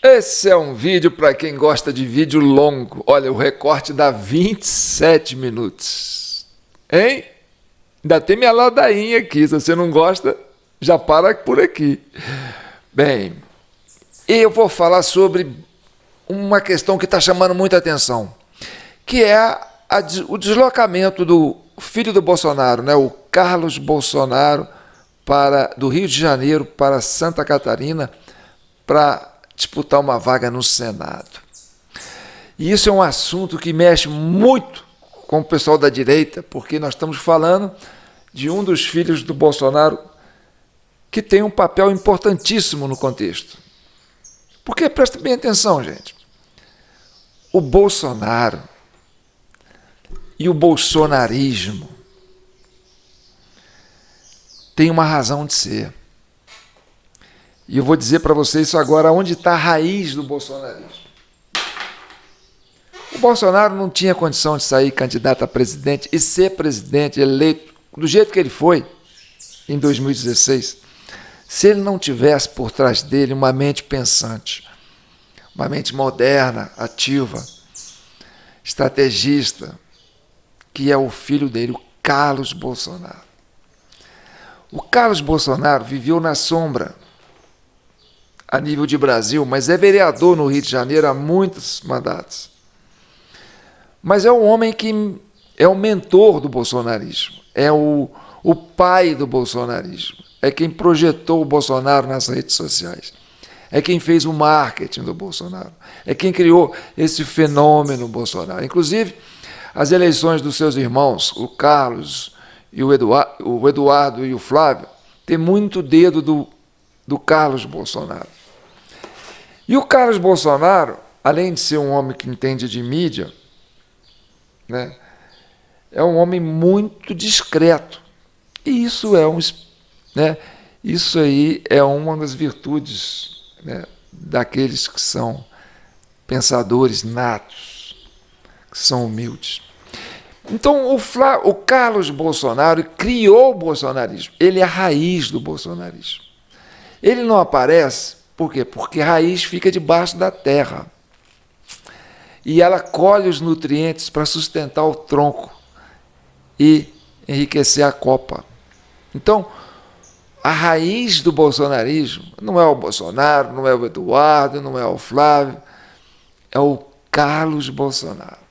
Esse é um vídeo para quem gosta de vídeo longo. Olha, o recorte dá 27 minutos. Hein? Ainda tem minha ladainha aqui. Se você não gosta, já para por aqui. Bem, eu vou falar sobre uma questão que está chamando muita atenção, que é o deslocamento do filho do Bolsonaro, né, o Carlos Bolsonaro, do Rio de Janeiro para Santa Catarina para disputar uma vaga no Senado. E isso é um assunto que mexe muito com o pessoal da direita, porque nós estamos falando de um dos filhos do Bolsonaro que tem um papel importantíssimo no contexto. Porque, presta bem atenção, gente, o Bolsonaro e o bolsonarismo tem uma razão de ser. E eu vou dizer para vocês isso agora, onde está a raiz do bolsonarismo. O Bolsonaro não tinha condição de sair candidato a presidente e ser presidente eleito do jeito que ele foi em 2016, se ele não tivesse por trás dele uma mente pensante, uma mente moderna, ativa, estrategista, que é o filho dele, o Carlos Bolsonaro. O Carlos Bolsonaro viveu na sombra a nível de Brasil, mas é vereador no Rio de Janeiro há muitos mandatos. Mas é um homem que é o mentor do bolsonarismo, é o pai do bolsonarismo, é quem projetou o Bolsonaro nas redes sociais, é quem fez o marketing do Bolsonaro, é quem criou esse fenômeno Bolsonaro. Inclusive, as eleições dos seus irmãos, o Carlos e o Eduardo e o Flávio, tem muito dedo do Carlos Bolsonaro. E o Carlos Bolsonaro, além de ser um homem que entende de mídia, né, é um homem muito discreto. E isso isso aí é uma das virtudes, né, daqueles que são pensadores natos, que são humildes. Então, o Carlos Bolsonaro criou o bolsonarismo. Ele é a raiz do bolsonarismo. Ele não aparece, por quê? Porque a raiz fica debaixo da terra. E ela colhe os nutrientes para sustentar o tronco e enriquecer a copa. Então, a raiz do bolsonarismo não é o Bolsonaro, não é o Eduardo, não é o Flávio, é o Carlos Bolsonaro.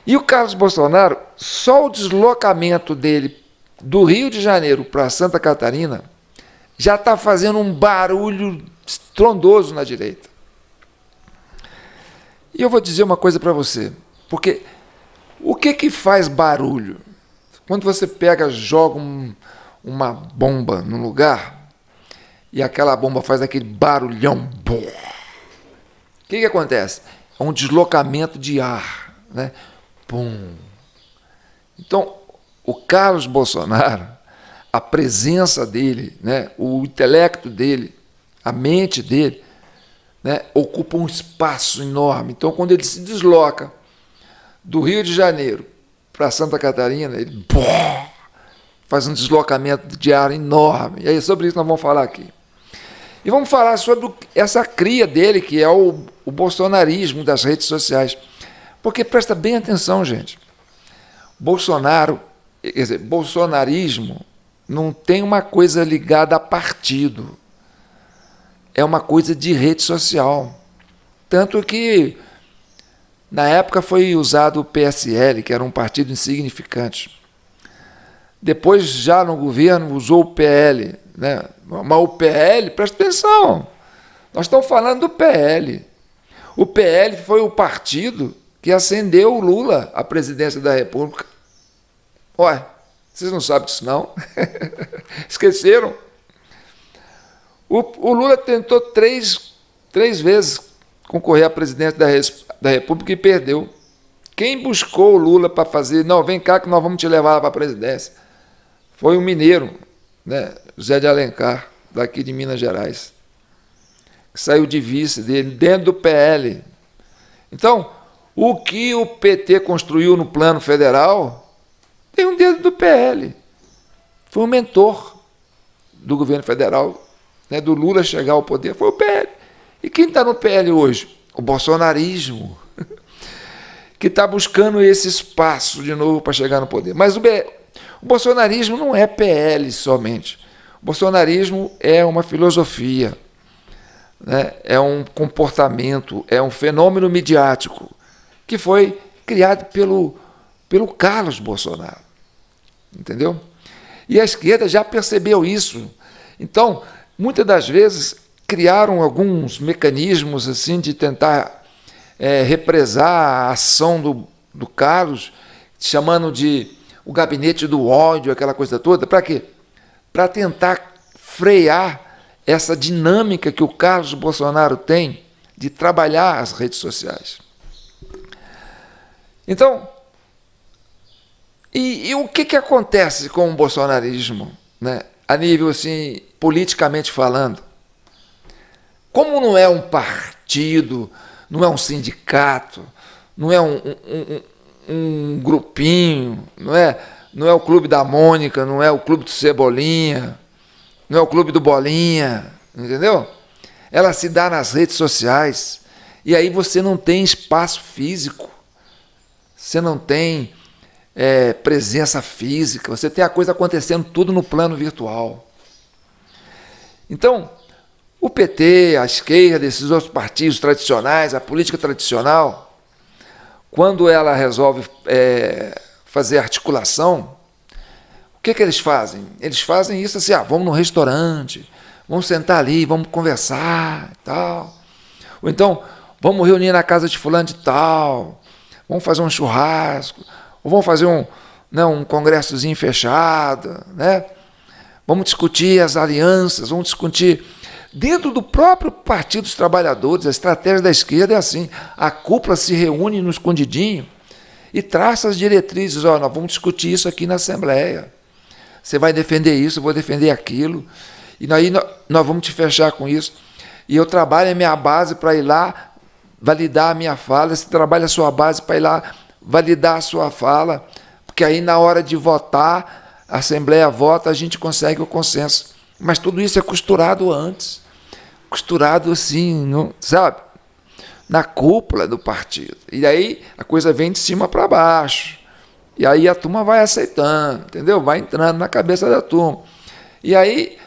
E o Carlos Bolsonaro, só o deslocamento dele do Rio de Janeiro para Santa Catarina já está fazendo um barulho estrondoso na direita. E eu vou dizer uma coisa para você, porque o que faz barulho? Quando você joga uma bomba num lugar e aquela bomba faz aquele barulhão, o que acontece? É um deslocamento de ar, né? Pum. Então, o Carlos Bolsonaro, a presença dele, né, o intelecto dele, a mente dele, né, ocupa um espaço enorme. Então, quando ele se desloca do Rio de Janeiro para Santa Catarina, ele faz um deslocamento de ar enorme. E aí, sobre isso nós vamos falar aqui. E vamos falar sobre essa cria dele, que é o bolsonarismo das redes sociais. Porque presta bem atenção, gente. Bolsonarismo não tem uma coisa ligada a partido. É uma coisa de rede social. Tanto que, na época, foi usado o PSL, que era um partido insignificante. Depois, já no governo, usou o PL. Né? Mas o PL, presta atenção, nós estamos falando do PL. O PL foi o partido que ascendeu o Lula à presidência da República. Ué, vocês não sabem disso, não? Esqueceram? O Lula tentou três vezes concorrer à presidência da República e perdeu. Quem buscou o Lula para fazer, não, vem cá que nós vamos te levar para a presidência, foi um mineiro, né, José de Alencar, daqui de Minas Gerais, que saiu de vice dele, dentro do PL. Então, o que o PT construiu no plano federal tem um dedo do PL. Foi um mentor do governo federal, né, do Lula chegar ao poder, foi o PL. E quem está no PL hoje? O bolsonarismo, que está buscando esse espaço de novo para chegar no poder. Mas o bolsonarismo não é PL somente. O bolsonarismo é uma filosofia, né? É um comportamento, é um fenômeno midiático que foi criado pelo Carlos Bolsonaro. Entendeu? E a esquerda já percebeu isso. Então, muitas das vezes, criaram alguns mecanismos assim de tentar represar a ação do Carlos, chamando de o gabinete do ódio, aquela coisa toda. Para quê? Para tentar frear essa dinâmica que o Carlos Bolsonaro tem de trabalhar as redes sociais. Então, e o que acontece com o bolsonarismo, né, a nível assim, politicamente falando? Como não é um partido, não é um sindicato, não é um grupinho, não é o Clube da Mônica, não é o Clube do Cebolinha, não é o Clube do Bolinha, entendeu? Ela se dá nas redes sociais, e aí você não tem espaço físico, você não tem presença física, você tem a coisa acontecendo tudo no plano virtual. Então, o PT, a esquerda, esses outros partidos tradicionais, a política tradicional, quando ela resolve fazer articulação, o que eles fazem? Eles fazem isso assim, vamos no restaurante, vamos sentar ali, vamos conversar e tal. Ou então, vamos reunir na casa de fulano de tal, vamos fazer um churrasco, ou vamos fazer um congressozinho fechado, né? Vamos discutir as alianças, vamos discutir. Dentro do próprio Partido dos Trabalhadores, a estratégia da esquerda é assim, a cúpula se reúne no escondidinho e traça as diretrizes, nós vamos discutir isso aqui na Assembleia, você vai defender isso, eu vou defender aquilo, e aí nós vamos te fechar com isso, e eu trabalho a minha base para ir lá validar a minha fala, você trabalha a sua base para ir lá validar a sua fala, porque aí na hora de votar, a Assembleia vota, a gente consegue o consenso. Mas tudo isso é costurado antes, costurado assim, sabe? Na cúpula do partido. E aí a coisa vem de cima para baixo. E aí a turma vai aceitando, entendeu? Vai entrando na cabeça da turma. E aí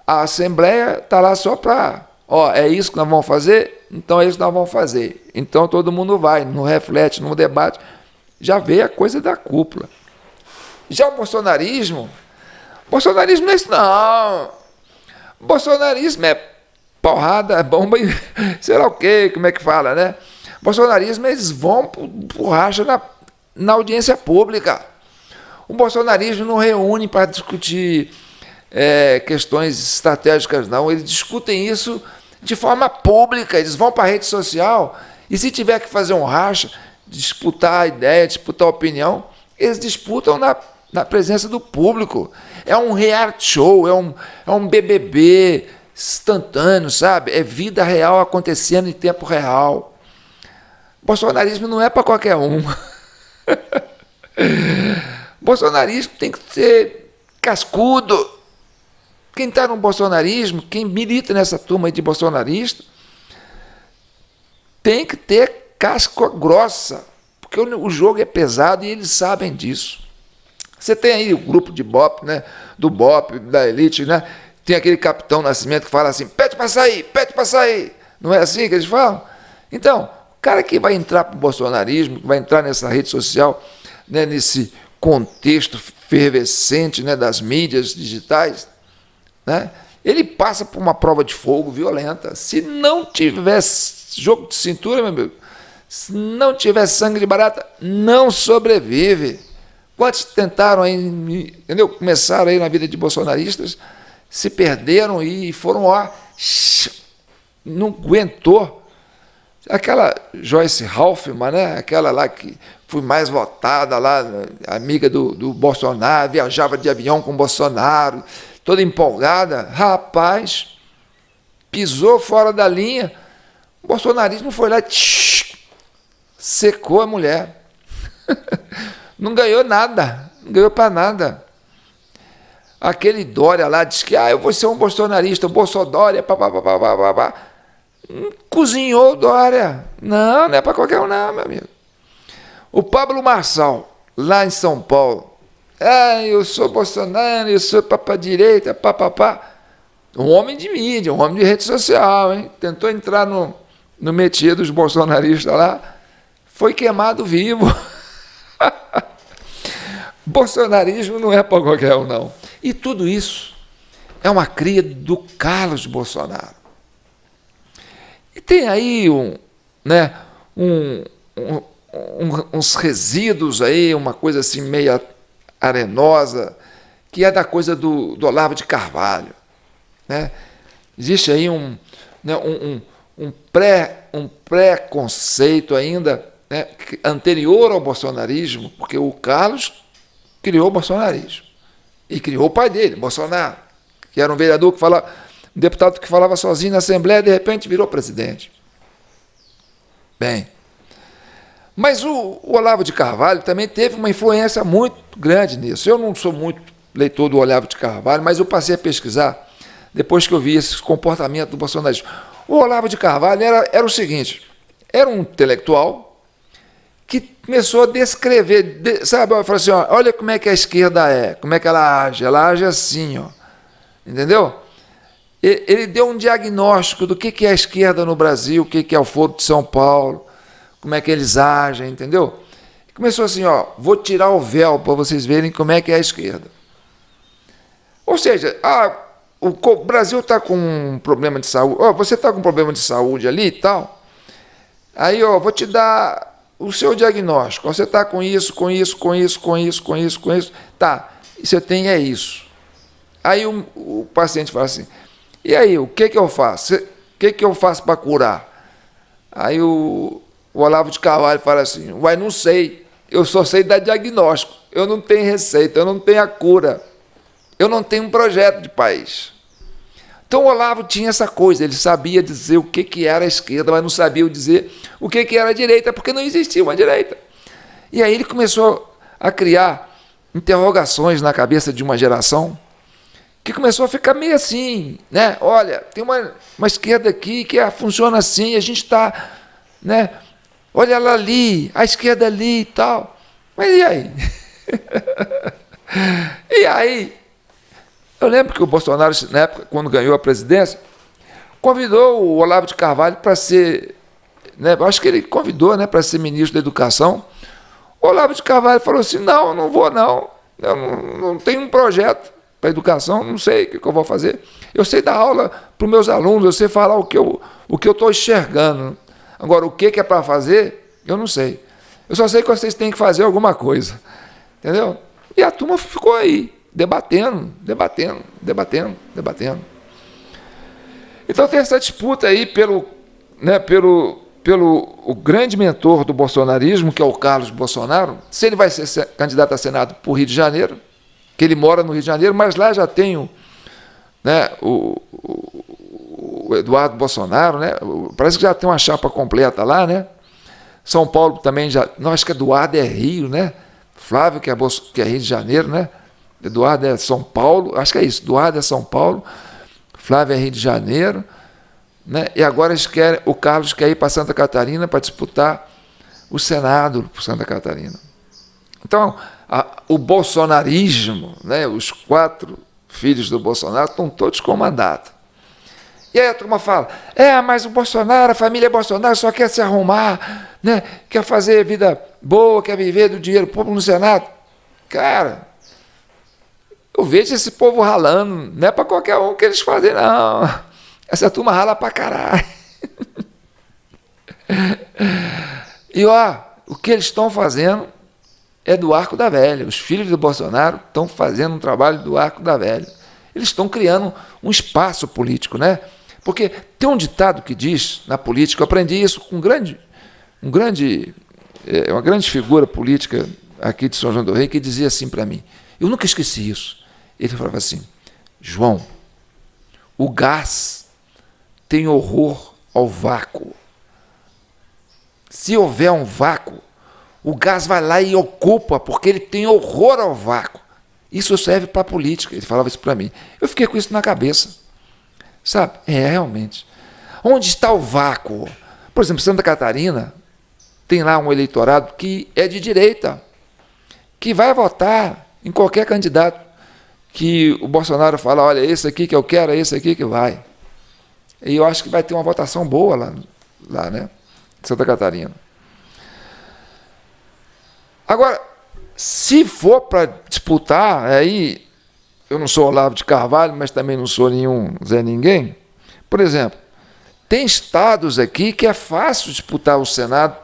a Assembleia está lá só para, é isso que nós vamos fazer? Então é isso que nós vamos fazer. Então todo mundo vai, não reflete, no debate. Já veio a coisa da cúpula. Já o bolsonarismo não é isso não. Bolsonarismo é porrada, bomba e sei lá o quê, como é que fala, né? Bolsonarismo, eles vão por racha na audiência pública. O bolsonarismo não reúne para discutir questões estratégicas, não. Eles discutem isso de forma pública, eles vão para a rede social e se tiver que fazer um racha, disputar a ideia, disputar a opinião, eles disputam na presença do público. É um reality show, é um BBB instantâneo, sabe? É vida real acontecendo em tempo real. Bolsonarismo não é para qualquer um. Bolsonarismo tem que ser cascudo. Quem está no bolsonarismo, quem milita nessa turma de bolsonaristas, tem que ter casca grossa, porque o jogo é pesado e eles sabem disso. Você tem aí o grupo de BOP, né? Do BOP, da elite, né? Tem aquele Capitão Nascimento que fala assim, pede para sair. Não é assim que eles falam? Então, o cara que vai entrar para o bolsonarismo, que vai entrar nessa rede social, né, nesse contexto fervescente, né, das mídias digitais, né, ele passa por uma prova de fogo violenta. Se não tiver jogo de cintura, meu amigo, se não tiver sangue de barata, não sobrevive. Quantos tentaram aí, entendeu? Começaram aí na vida de bolsonaristas, se perderam e foram lá, não aguentou. Aquela Joyce Halfman, né? Aquela lá que foi mais votada, lá, amiga do Bolsonaro, viajava de avião com o Bolsonaro, toda empolgada, rapaz, pisou fora da linha, o bolsonarismo foi lá e secou a mulher. Não ganhou nada, não ganhou para nada. Aquele Dória lá diz que eu vou ser um bolsonarista, o Bolsodória, papapá. Cozinhou Dória. Não, não é para qualquer um não, meu amigo. O Pablo Marçal, lá em São Paulo. Eu sou Bolsonaro, eu sou direita, papapá. Um homem de mídia, um homem de rede social, hein? Tentou entrar no métier dos bolsonaristas lá, foi queimado vivo. Bolsonarismo não é para qualquer um, não. E tudo isso é uma cria do Carlos Bolsonaro. E tem aí uns resíduos aí, uma coisa assim meia arenosa, que é da coisa do Olavo de Carvalho. Né? Existe aí um pré-conceito ainda, né, anterior ao bolsonarismo, porque o Carlos criou o bolsonarismo e criou o pai dele, Bolsonaro, que era um vereador um deputado que falava sozinho na Assembleia, de repente virou presidente. Bem, mas o Olavo de Carvalho também teve uma influência muito grande nisso. Eu não sou muito leitor do Olavo de Carvalho, mas eu passei a pesquisar depois que eu vi esse comportamento do bolsonarismo. O Olavo de Carvalho era o seguinte, era um intelectual que começou a descrever, sabe, falou assim, olha como é que a esquerda é, como é que ela age assim, ó, entendeu? Ele deu um diagnóstico do que é a esquerda no Brasil, o que é o Foro de São Paulo, como é que eles agem, entendeu? Começou assim, vou tirar o véu para vocês verem como é que é a esquerda. Ou seja, o Brasil está com um problema de saúde, você está com um problema de saúde ali e tal, aí vou te dar o seu diagnóstico, você está com isso, tá, e você tem isso. Aí o paciente fala assim, e aí, o que eu faço? O que eu faço para curar? Aí o Olavo de Carvalho fala assim, não sei, eu só sei dar diagnóstico, eu não tenho receita, eu não tenho a cura, eu não tenho um projeto de país. Então o Olavo tinha essa coisa, ele sabia dizer o que era a esquerda, mas não sabia dizer o que era a direita, porque não existia uma direita. E aí ele começou a criar interrogações na cabeça de uma geração que começou a ficar meio assim, né? Olha, tem uma esquerda aqui que funciona assim, a gente está, né? Olha ela ali, a esquerda ali e tal. Mas e aí? E aí? Eu lembro que o Bolsonaro, na época, quando ganhou a presidência, convidou o Olavo de Carvalho para ser, né, acho que ele convidou, né, para ser ministro da Educação. O Olavo de Carvalho falou assim, não vou não, eu não tenho um projeto para a educação, não sei o que eu vou fazer. Eu sei dar aula para os meus alunos, eu sei falar o que eu estou enxergando. Agora, o que é para fazer, eu não sei. Eu só sei que vocês têm que fazer alguma coisa. Entendeu? E a turma ficou aí, debatendo. Então tem essa disputa aí pelo o grande mentor do bolsonarismo, que é o Carlos Bolsonaro, se ele vai ser candidato a Senado por Rio de Janeiro, que ele mora no Rio de Janeiro, mas lá já tem o Eduardo Bolsonaro, né? Parece que já tem uma chapa completa lá, né? São Paulo também já, não, acho que Eduardo é Rio, né? Flávio que é Rio de Janeiro, né? Eduardo é São Paulo, acho que é isso, Eduardo é São Paulo, Flávio é Rio de Janeiro, né? E agora o Carlos quer ir para Santa Catarina para disputar o Senado por Santa Catarina. Então, o bolsonarismo, né, os 4 filhos do Bolsonaro estão todos com mandato. E aí a turma fala, mas o Bolsonaro, a família Bolsonaro só quer se arrumar, né, quer fazer vida boa, quer viver do dinheiro público no Senado. Cara, eu vejo esse povo ralando, não é para qualquer um que eles fazem, não. Essa turma rala para caralho. E o que eles estão fazendo é do arco da velha. Os filhos do Bolsonaro estão fazendo um trabalho do arco da velha. Eles estão criando um espaço político, né? Porque tem um ditado que diz, na política, eu aprendi isso com uma grande figura política aqui de São João do Rei, que dizia assim para mim, eu nunca esqueci isso. Ele falava assim, João, o gás tem horror ao vácuo. Se houver um vácuo, o gás vai lá e ocupa, porque ele tem horror ao vácuo. Isso serve para a política. Ele falava isso para mim. Eu fiquei com isso na cabeça. Sabe? Realmente. Onde está o vácuo? Por exemplo, Santa Catarina tem lá um eleitorado que é de direita, que vai votar em qualquer candidato que o Bolsonaro fala, olha, esse aqui que eu quero, é esse aqui que vai. E eu acho que vai ter uma votação boa lá, né? Em Santa Catarina. Agora, se for para disputar, aí eu não sou Olavo de Carvalho, mas também não sou nenhum Zé Ninguém. Por exemplo, tem estados aqui que é fácil disputar o Senado,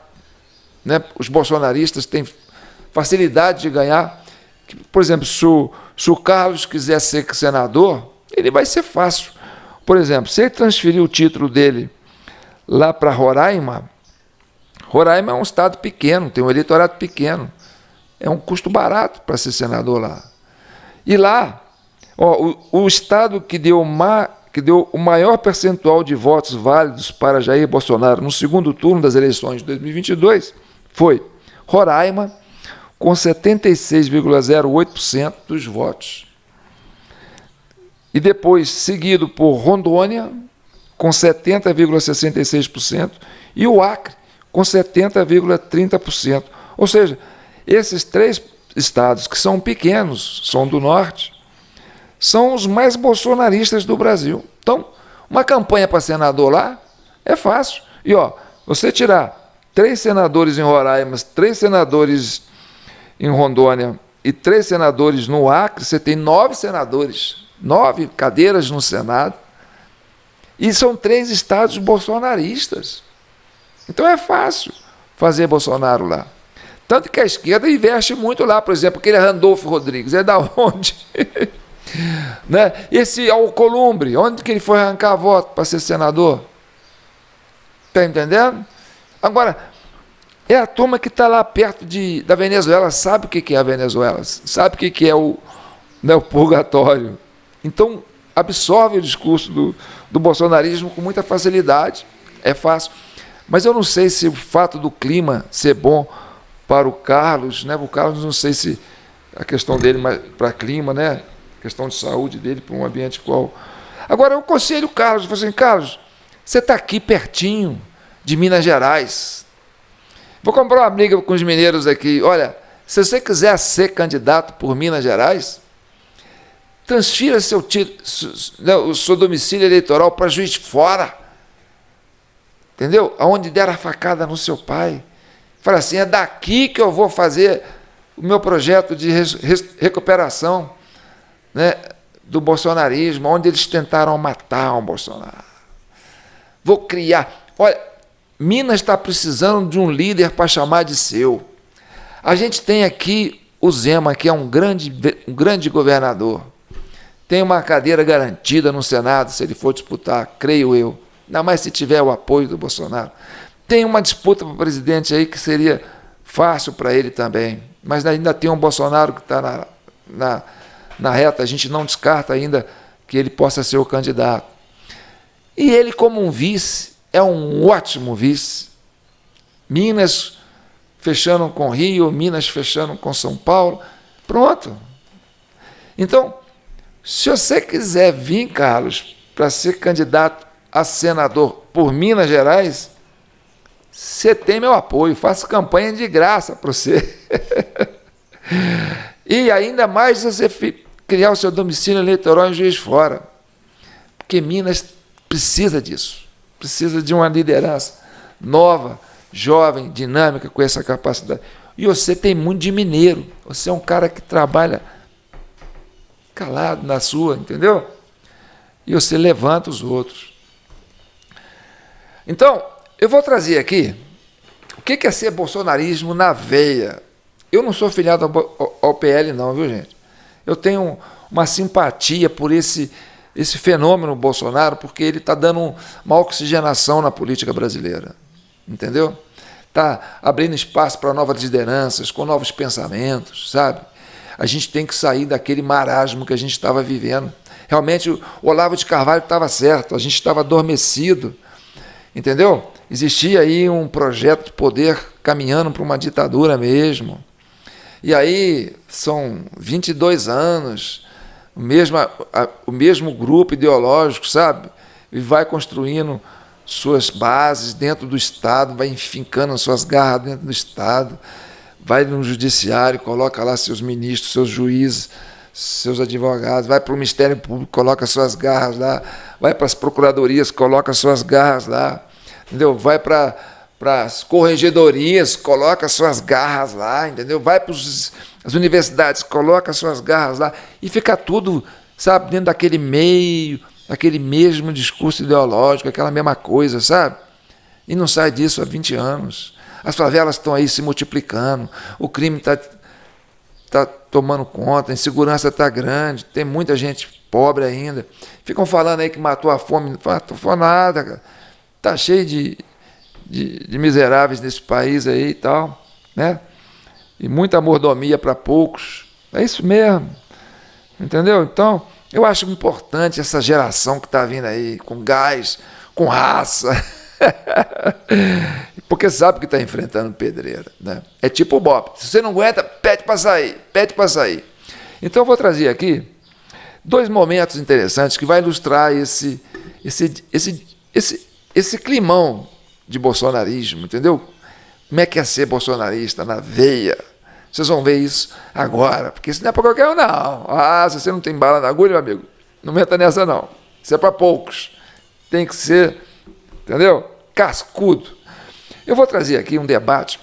né? Os bolsonaristas têm facilidade de ganhar. Por exemplo, se o Carlos quiser ser senador, ele vai ser fácil. Por exemplo, se ele transferir o título dele lá para Roraima, Roraima é um estado pequeno, tem um eleitorado pequeno. É um custo barato para ser senador lá. E lá, ó, o estado que deu o maior percentual de votos válidos para Jair Bolsonaro no segundo turno das eleições de 2022 foi Roraima, com 76,08% dos votos. E depois, seguido por Rondônia, com 70,66%, e o Acre, com 70,30%. Ou seja, esses três estados, que são pequenos, são do norte, são os mais bolsonaristas do Brasil. Então, uma campanha para senador lá é fácil. E, ó, você tirar 3 senadores em Roraima, 3 senadores em Rondônia e 3 senadores no Acre, você tem 9 senadores, 9 cadeiras no Senado, e são 3 estados bolsonaristas. Então é fácil fazer Bolsonaro lá. Tanto que a esquerda investe muito lá, por exemplo, aquele Randolfo Rodrigues, é da onde? Né? Esse Alcolumbre, onde que ele foi arrancar voto para ser senador? Está entendendo? Agora, é a turma que está lá perto da Venezuela, sabe o que é a Venezuela, sabe o que é o purgatório. Então, absorve o discurso do bolsonarismo com muita facilidade, é fácil. Mas eu não sei se o fato do clima ser bom para o Carlos, né? O Carlos, não sei se a questão dele para clima, né? A questão de saúde dele para um ambiente qual. Agora, eu aconselho o Carlos, eu falo assim, Carlos, você está aqui pertinho de Minas Gerais. Vou comprar uma briga com os mineiros aqui. Olha, se você quiser ser candidato por Minas Gerais, transfira seu domicílio eleitoral para Juiz de Fora. Entendeu? Aonde der a facada no seu pai. Fala assim, é daqui que eu vou fazer o meu projeto de recuperação, né, do bolsonarismo, onde eles tentaram matar o Bolsonaro. Vou criar. Olha, Minas está precisando de um líder para chamar de seu. A gente tem aqui o Zema, que é um grande governador. Tem uma cadeira garantida no Senado, se ele for disputar, creio eu. Ainda mais se tiver o apoio do Bolsonaro. Tem uma disputa para o presidente aí que seria fácil para ele também. Mas ainda tem um Bolsonaro que está na reta. A gente não descarta ainda que ele possa ser o candidato. E ele, como um vice, é um ótimo vice. Minas fechando com Rio, Minas fechando com São Paulo. Pronto. Então, se você quiser vir, Carlos, para ser candidato a senador por Minas Gerais, você tem meu apoio, faço campanha de graça para você. E ainda mais se você criar o seu domicílio eleitoral em Juiz de Fora, porque Minas precisa disso, precisa de uma liderança nova, jovem, dinâmica, com essa capacidade. E você tem muito de mineiro, você é um cara que trabalha calado na sua, entendeu? E você levanta os outros. Então, eu vou trazer aqui o que é ser bolsonarismo na veia. Eu não sou filiado ao PL não, viu, gente? Eu tenho uma simpatia por esse fenômeno Bolsonaro, porque ele está dando uma oxigenação na política brasileira, entendeu? Está abrindo espaço para novas lideranças, com novos pensamentos, sabe? A gente tem que sair daquele marasmo que a gente estava vivendo. Realmente, o Olavo de Carvalho estava certo, a gente estava adormecido, entendeu? Existia aí um projeto de poder caminhando para uma ditadura mesmo. E aí são 22 anos, o mesmo grupo ideológico, sabe? E vai construindo suas bases dentro do Estado, vai enfincando as suas garras dentro do Estado, vai no judiciário, coloca lá seus ministros, seus juízes, seus advogados, vai para o Ministério Público, coloca suas garras lá, vai para as procuradorias, coloca suas garras lá, entendeu? Vai para as corregedorias, coloca suas garras lá, entendeu? Vai para as universidades, coloca suas garras lá, e fica tudo, sabe, dentro daquele meio, daquele mesmo discurso ideológico, aquela mesma coisa, sabe? E não sai disso há 20 anos. As favelas estão aí se multiplicando, o crime está tomando conta, a insegurança está grande, tem muita gente pobre ainda. Ficam falando aí que matou a fome, não foi nada, cara. Está cheio de miseráveis nesse país aí e tal, né? E muita mordomia para poucos. É isso mesmo, entendeu? Então, eu acho importante essa geração que está vindo aí, com gás, com raça, porque sabe que está enfrentando pedreira, né? É tipo o Bob, se você não aguenta, pede para sair, pede para sair. Então eu vou trazer aqui 2 momentos interessantes que vai ilustrar esse climão de bolsonarismo, entendeu? Como é que é ser bolsonarista na veia? Vocês vão ver isso agora, porque isso não é para qualquer um, não. Ah, se você não tem bala na agulha, meu amigo, não meta nessa, não. Isso é para poucos. Tem que ser, entendeu? Cascudo. Eu vou trazer aqui um debate,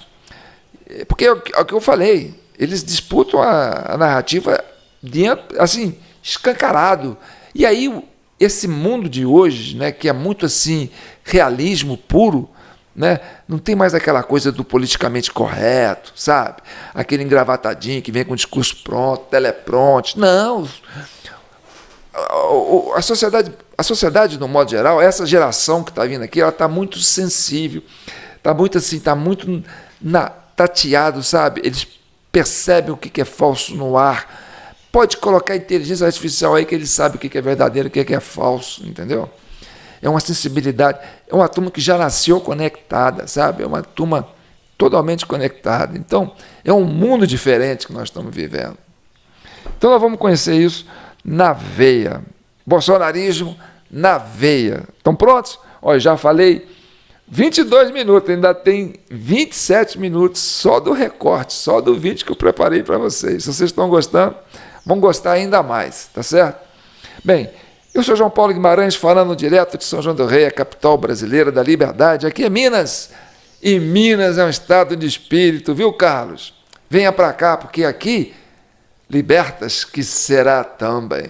porque é o que eu falei, eles disputam a narrativa dentro, assim, escancarado. E aí, esse mundo de hoje, né, que é muito assim, realismo puro, né? Não tem mais aquela coisa do politicamente correto, sabe? Aquele engravatadinho que vem com o discurso pronto, telepronto. Não. A sociedade, no modo geral, essa geração que está vindo aqui, ela está muito sensível, está muito assim, está muito tateado, sabe? Eles percebem o que é falso no ar. Pode colocar inteligência artificial aí que eles sabem o que é verdadeiro, o que é falso, entendeu? É uma sensibilidade, é uma turma que já nasceu conectada, sabe? É uma turma totalmente conectada. Então, é um mundo diferente que nós estamos vivendo. Então, nós vamos conhecer isso na veia. Bolsonarismo na veia. Estão prontos? Olha, já falei 22 minutos, ainda tem 27 minutos só do recorte, só do vídeo que eu preparei para vocês. Se vocês estão gostando, vão gostar ainda mais, tá certo? Bem, eu sou João Paulo Guimarães, falando direto de São João do Rei, a capital brasileira da liberdade. Aqui é Minas, e Minas é um estado de espírito, viu, Carlos? Venha para cá, porque aqui, libertas que será também.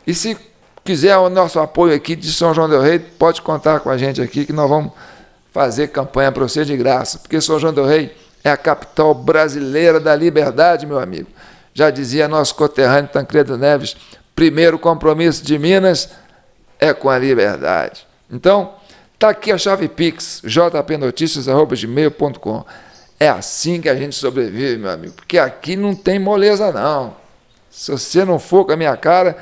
E se quiser o nosso apoio aqui de São João do Rei, pode contar com a gente aqui, que nós vamos fazer campanha para você de graça, porque São João do Rei é a capital brasileira da liberdade, meu amigo. Já dizia nosso conterrâneo Tancredo Neves, primeiro compromisso de Minas é com a liberdade. Então, está aqui a chave Pix, jpnoticias@gmail.com. É assim que a gente sobrevive, meu amigo, porque aqui não tem moleza, não. Se você não for com a minha cara,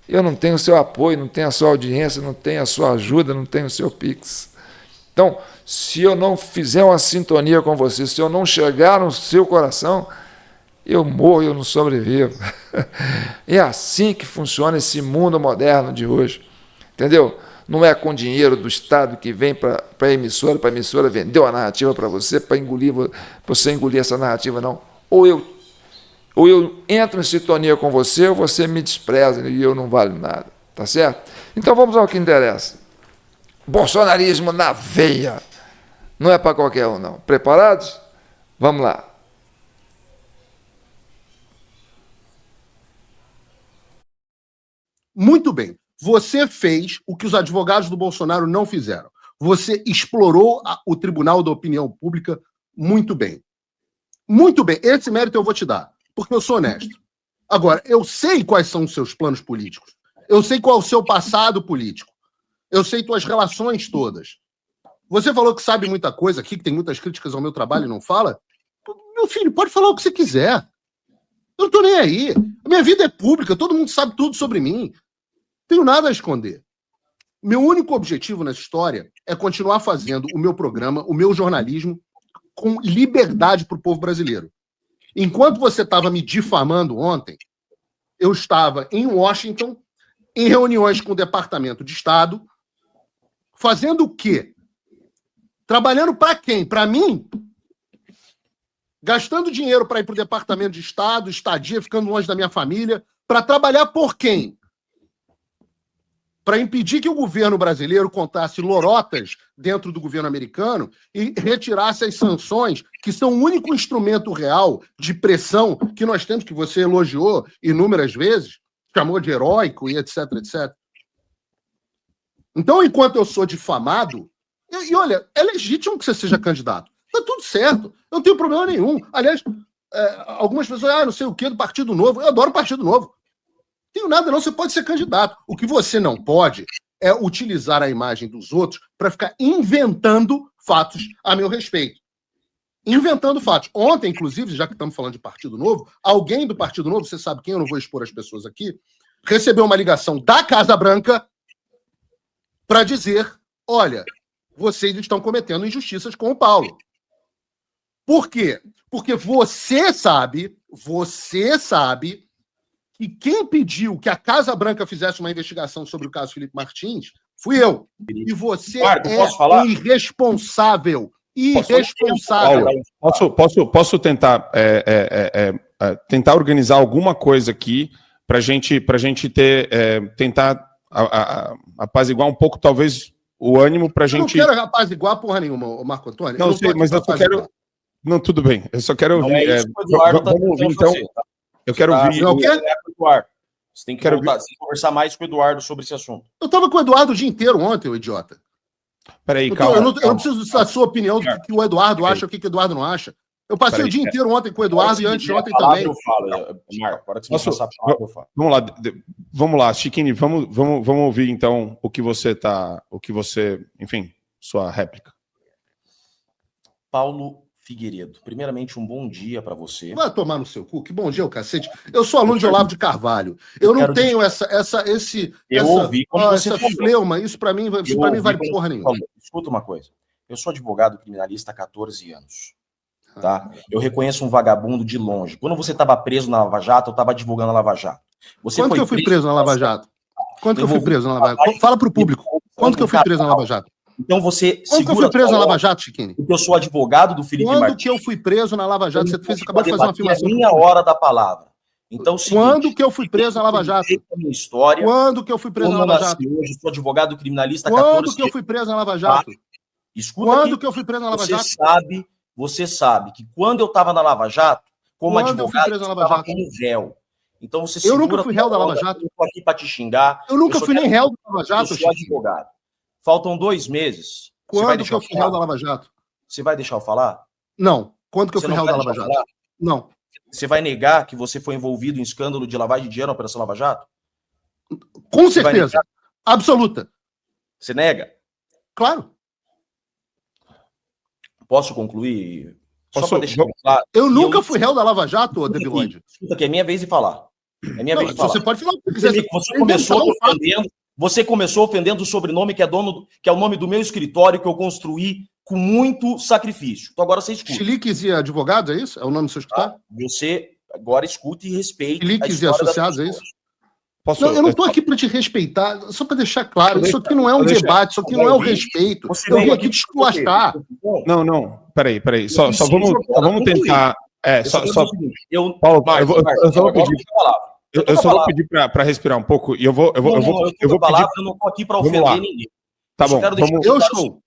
eu não tenho o seu apoio, não tenho a sua audiência, não tenho a sua ajuda, não tenho o seu Pix. Então, se eu não fizer uma sintonia com você, se eu não chegar no seu coração, eu morro, eu não sobrevivo. É assim que funciona esse mundo moderno de hoje, entendeu? Não é com dinheiro do Estado que vem para a emissora vender uma narrativa para você, para você engolir essa narrativa, não. Ou eu entro em sintonia com você, ou você me despreza e eu não valho nada, tá certo? Então vamos ao que interessa. Bolsonarismo na veia. Não é para qualquer um, não. Preparados? Vamos lá. Muito bem. Você fez o que os advogados do Bolsonaro não fizeram. Você explorou o Tribunal da Opinião Pública muito bem. Muito bem. Esse mérito eu vou te dar, porque eu sou honesto. Agora, eu sei quais são os seus planos políticos. Eu sei qual é o seu passado político. Eu sei tuas relações todas. Você falou que sabe muita coisa aqui, que tem muitas críticas ao meu trabalho e não fala. Meu filho, pode falar o que você quiser. Eu não tô nem aí. A minha vida é pública, todo mundo sabe tudo sobre mim. Tenho nada a esconder. Meu único objetivo nessa história é continuar fazendo o meu programa, o meu jornalismo, com liberdade para o povo brasileiro. Enquanto você estava me difamando ontem, eu estava em Washington, em reuniões com o Departamento de Estado, Fazendo o quê? Trabalhando para quem? Para mim? Gastando dinheiro para ir para o Departamento de Estado, estadia, ficando longe da minha família, para trabalhar por quem? Para impedir que o governo brasileiro contasse lorotas dentro do governo americano e retirasse as sanções, que são o único instrumento real de pressão que nós temos, que você elogiou inúmeras vezes, chamou de heróico e etc, etc. Então, enquanto eu sou difamado, e olha, é legítimo que você seja candidato. Está tudo certo, eu não tenho problema nenhum. Aliás, algumas pessoas, não sei o quê, do Partido Novo. Eu adoro o Partido Novo. Não tenho nada, não. Você pode ser candidato. O que você não pode é utilizar a imagem dos outros para ficar inventando fatos a meu respeito. Inventando fatos. Ontem, inclusive, já que estamos falando de Partido Novo, alguém do Partido Novo, você sabe quem, eu não vou expor as pessoas aqui, recebeu uma ligação da Casa Branca para dizer, olha, vocês estão cometendo injustiças com o Paulo. Por quê? Porque você sabe que quem pediu que a Casa Branca fizesse uma investigação sobre o caso Felipe Martins fui eu. E você irresponsável. Irresponsável. Posso tentar tentar organizar alguma coisa aqui para gente ter tentar apaziguar um pouco, talvez, o ânimo para gente. Eu não quero apaziguar porra nenhuma, Marco Antônio. Não sei, mas eu só quero. Não, tudo bem. Eu só quero ouvir. Vamos ouvir, então. Eu quero ouvir. Você tem que conversar mais com o Eduardo sobre esse assunto. Eu estava com o Eduardo o dia inteiro ontem, o idiota. Peraí, calma. Eu não preciso da sua opinião do que o Eduardo acha, o que o Eduardo não acha. Eu passei o dia inteiro ontem com o Eduardo e antes de ontem também. Eu falo, Marco, agora que você passar a palavra, eu falo. Vamos lá, Chiquini, vamos ouvir então o que você, enfim, sua réplica. Paulo Figueiredo, primeiramente um bom dia para você. Vai tomar no seu cu, que bom dia, o cacete. Eu sou aluno de Olavo de Carvalho. Eu não tenho essa fleuma, isso para mim vale porra nenhuma. Escuta uma coisa, eu sou advogado criminalista há 14 anos. Tá? Eu reconheço um vagabundo de longe. Quando você estava preso na Lava Jato, eu estava advogando a Lava Jato. Quando que eu fui preso na Lava Jato? Quando que eu fui preso na Lava Jato? Fala para o público. Quando que eu fui preso na Lava Jato? Então você Quando que eu fui preso na Lava Jato, Chiquini? Porque eu sou advogado do Felipe Martins. Quando que eu fui preso na Lava Jato? Você acabou de fazer uma afirmação. É a minha hora da palavra. Então, quando que eu fui preso na Lava Jato? Quando que eu fui preso na Lava Jato? Hoje sou advogado criminalista há 14 anos. Quando que eu fui preso na Lava Jato? Escuta quando que eu fui preso na Lava Jato? Você sabe que quando eu estava na Lava Jato, como advogado, eu estava como réu. Então você Eu nunca fui réu da Lava Jato. Eu estou aqui para te xingar. Eu nunca fui nem réu da Lava Jato. Eu sou advogado. Faltam 2 meses. Quando que eu fui réu da Lava Jato? Você vai deixar eu falar? Não. Quando que eu fui réu da Lava Jato? Não. Você vai negar que você foi envolvido em escândalo de lavagem de dinheiro na Operação Lava Jato? Com certeza. Absoluta. Você nega? Claro. Posso concluir? Só para deixar claro. Eu nunca fui réu da Lava Jato, Debilonde. Escuta aqui, é minha vez de falar. É minha vez de falar. Você pode falar o que quiser. Você começou ofendendo o sobrenome que é o nome do meu escritório que eu construí com muito sacrifício. Então agora você escuta. Chiliques e Advogados, é isso? É o nome do seu escritório? Você agora escuta e respeita. Chiliques e Associados, é isso? Eu não estou aqui para te respeitar, só para deixar claro, isso aqui não é um debate, isso aqui não é o respeito. Eu vim aqui te esculachar. Não, peraí. Só vamos tentar. Paulo, eu só vou pedir. Eu só vou pedir para respirar um pouco e eu vou pedir. Eu não estou aqui para ofender ninguém. Tá bom.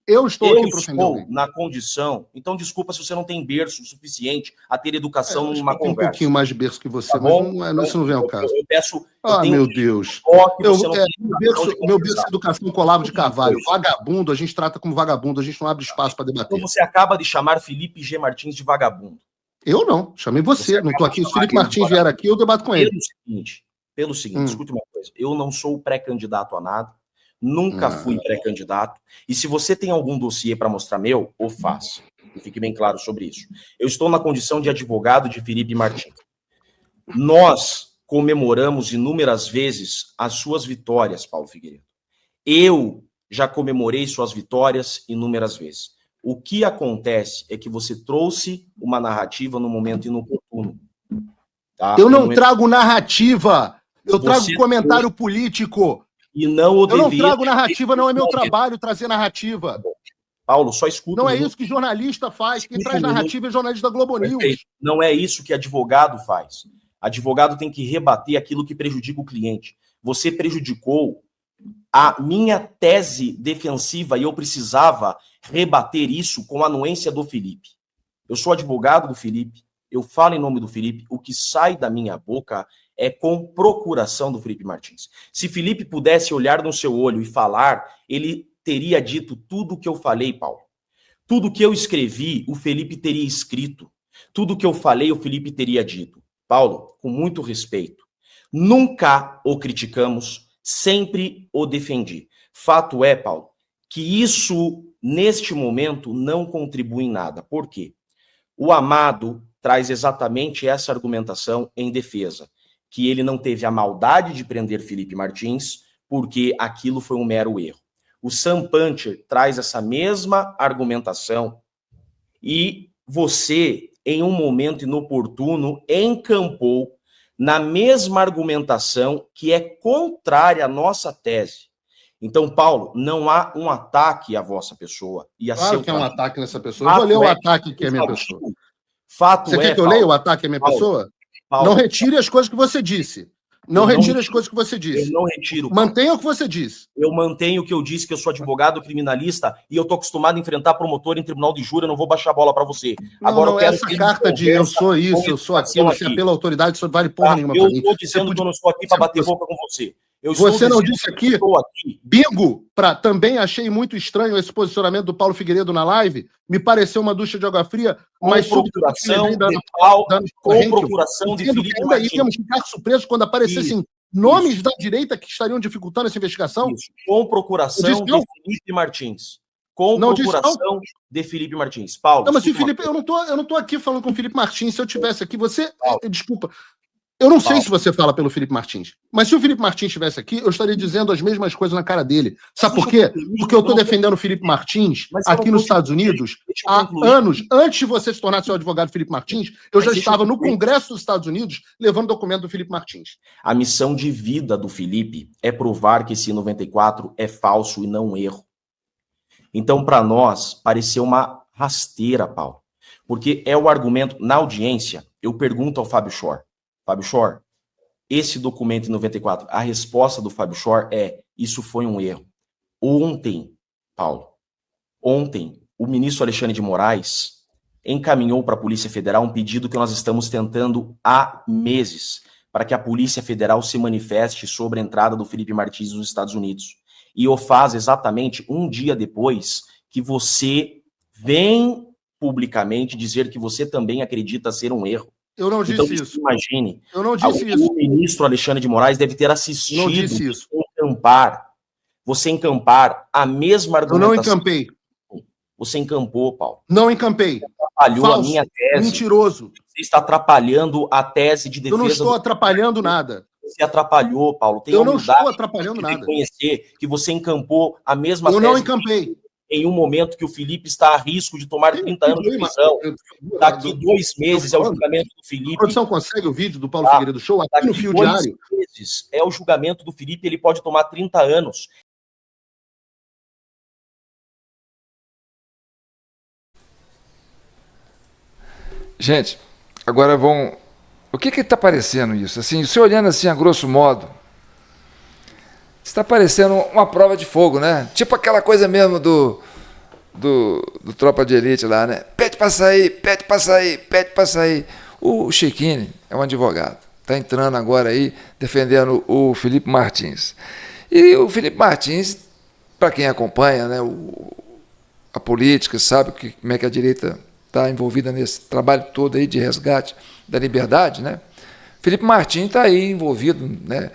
Eu estou aqui para ofender alguém. Na condição. Então, desculpa se você não tem berço suficiente a ter educação numa conversa. Um pouquinho mais de berço que você, mas isso não vem ao caso. Eu peço. Meu Deus. Meu berço de educação com Olavo de Carvalho. Vagabundo, a gente trata como vagabundo, a gente não abre espaço para debater. Então, você acaba de chamar Felipe G. Martins de vagabundo. Eu não, chamei você. Não estou aqui. Se o Felipe Martins vier aqui, eu debato com ele. Pelo seguinte, escute uma coisa. Eu não sou pré-candidato a nada. Nunca fui pré-candidato. E se você tem algum dossiê para mostrar meu, ou faça. Fique bem claro sobre isso. Eu estou na condição de advogado de Felipe Martins. Nós comemoramos inúmeras vezes as suas vitórias, Paulo Figueiredo. Eu já comemorei suas vitórias inúmeras vezes. O que acontece é que você trouxe uma narrativa no momento inoportuno. Tá? Eu não trago narrativa. Eu trago comentário político. E não o Eu não dever... trago narrativa, não é meu trabalho trazer narrativa. Paulo, só escuta. Não é isso que jornalista faz. Quem traz narrativa é jornalista da Globo News. Não é isso que advogado faz. Advogado tem que rebater aquilo que prejudica o cliente. Você prejudicou a minha tese defensiva e eu precisava rebater isso com a anuência do Felipe. Eu sou advogado do Felipe, eu falo em nome do Felipe, o que sai da minha boca é com procuração do Felipe Martins. Se Felipe pudesse olhar no seu olho e falar, ele teria dito tudo o que eu falei, Paulo. Tudo que eu escrevi, o Felipe teria escrito. Tudo que eu falei, o Felipe teria dito. Paulo, com muito respeito, nunca o criticamos, sempre o defendi. Fato é, Paulo, que isso, neste momento, não contribui em nada. Por quê? O Amado traz exatamente essa argumentação em defesa, que ele não teve a maldade de prender Felipe Martins, porque aquilo foi um mero erro. O Sam Puncher traz essa mesma argumentação e você, em um momento inoportuno, encampou na mesma argumentação que é contrária à nossa tese. Então, Paulo, não há um ataque à vossa pessoa. E a Claro que é um ataque nessa pessoa. Eu vou ler o ataque que é minha pessoa. Fato Você quer que eu leia o ataque à minha pessoa? Não retire as coisas que você disse. Não retire as coisas que você disse. Eu não retiro. Mantenha o que você disse. Eu mantenho o que eu disse, que eu sou advogado criminalista e eu tô acostumado a enfrentar promotor em tribunal de júri, eu não vou baixar a bola para você. Agora, não, essa carta de eu sou isso, eu sou aquilo, se é pela autoridade, isso vale porra nenhuma para mim. Eu estou dizendo que eu não estou aqui para bater boca com você. Você não disse aqui, bingo, também achei muito estranho esse posicionamento do Paulo Figueiredo na live, me pareceu uma ducha de água fria, mas procuração de Felipe Martins. Ainda íamos ficar surpresos quando aparecessem nomes da direita que estariam dificultando essa investigação? Isso. Com procuração de Felipe Martins. Com procuração de Felipe Martins. Paulo, não, mas se Felipe, eu não tô aqui falando com o Felipe Martins, se eu tivesse aqui, você, desculpa, eu não sei se você fala pelo Felipe Martins, mas se o Felipe Martins estivesse aqui, eu estaria dizendo as mesmas coisas na cara dele. Sabe por quê? Porque eu estou defendendo o Felipe Martins aqui nos Estados Unidos há anos. Antes de você se tornar seu advogado, Felipe Martins, eu já estava no Congresso dos Estados Unidos levando documento do Felipe Martins. A missão de vida do Felipe é provar que esse 94 é falso e não um erro. Então, para nós, pareceu uma rasteira, Paulo. Porque é o argumento, na audiência, eu pergunto ao Fábio Shor, Fábio Shor, esse documento em 94, a resposta do Fábio Shor é, isso foi um erro. Ontem, Paulo, o ministro Alexandre de Moraes encaminhou para a Polícia Federal um pedido que nós estamos tentando há meses, para que a Polícia Federal se manifeste sobre a entrada do Felipe Martins nos Estados Unidos. E o faz exatamente um dia depois que você vem publicamente dizer que você também acredita ser um erro. Eu não disse isso. Imagine. Eu não disse isso. O ministro Alexandre de Moraes deve ter assistido. Não disse isso. Você encampar a mesma argumentação. Eu não encampei. Você encampou, Paulo. Não encampei. Você atrapalhou falso, a minha tese. Mentiroso. Você está atrapalhando a tese de defesa. Eu não estou atrapalhando nada. Você atrapalhou, Paulo. Eu não estou atrapalhando nada. Reconhecer que você encampou a mesma tese. Eu não encampei. Em um momento que o Felipe está a risco de tomar 30 anos de prisão. Daqui 2 meses é o julgamento do Felipe. A produção consegue o vídeo do Paulo Figueiredo Show aqui no Fio Diário? 2 meses é o julgamento do Felipe, ele pode tomar 30 anos. Gente, agora vão... O que está parecendo isso? Assim, você olhando assim a grosso modo, está parecendo uma prova de fogo, né? Tipo aquela coisa mesmo do Tropa de Elite lá, né? Pede para sair, pede para sair, pede para sair. O Chiquini é um advogado, está entrando agora aí defendendo o Felipe Martins. E o Felipe Martins, para quem acompanha, né, a política, sabe como é que a direita está envolvida nesse trabalho todo aí de resgate da liberdade, né? Felipe Martins está aí envolvido, né?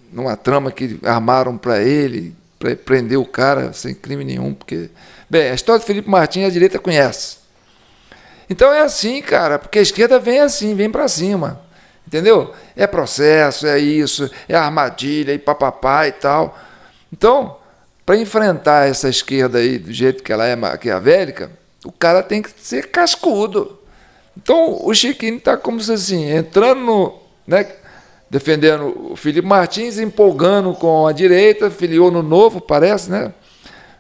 Numa trama que armaram para ele, para prender o cara sem crime nenhum, porque... Bem, a história do Felipe Martins a direita conhece. Então é assim, cara, porque a esquerda vem assim, vem para cima, entendeu? É processo, é isso, é armadilha, e papapá e tal. Então, para enfrentar essa esquerda aí do jeito que ela é maquiavélica, o cara tem que ser cascudo. Então, o Chiquinho está como se assim, entrando no... Né, defendendo o Felipe Martins, empolgando com a direita, filiou no Novo, parece, né?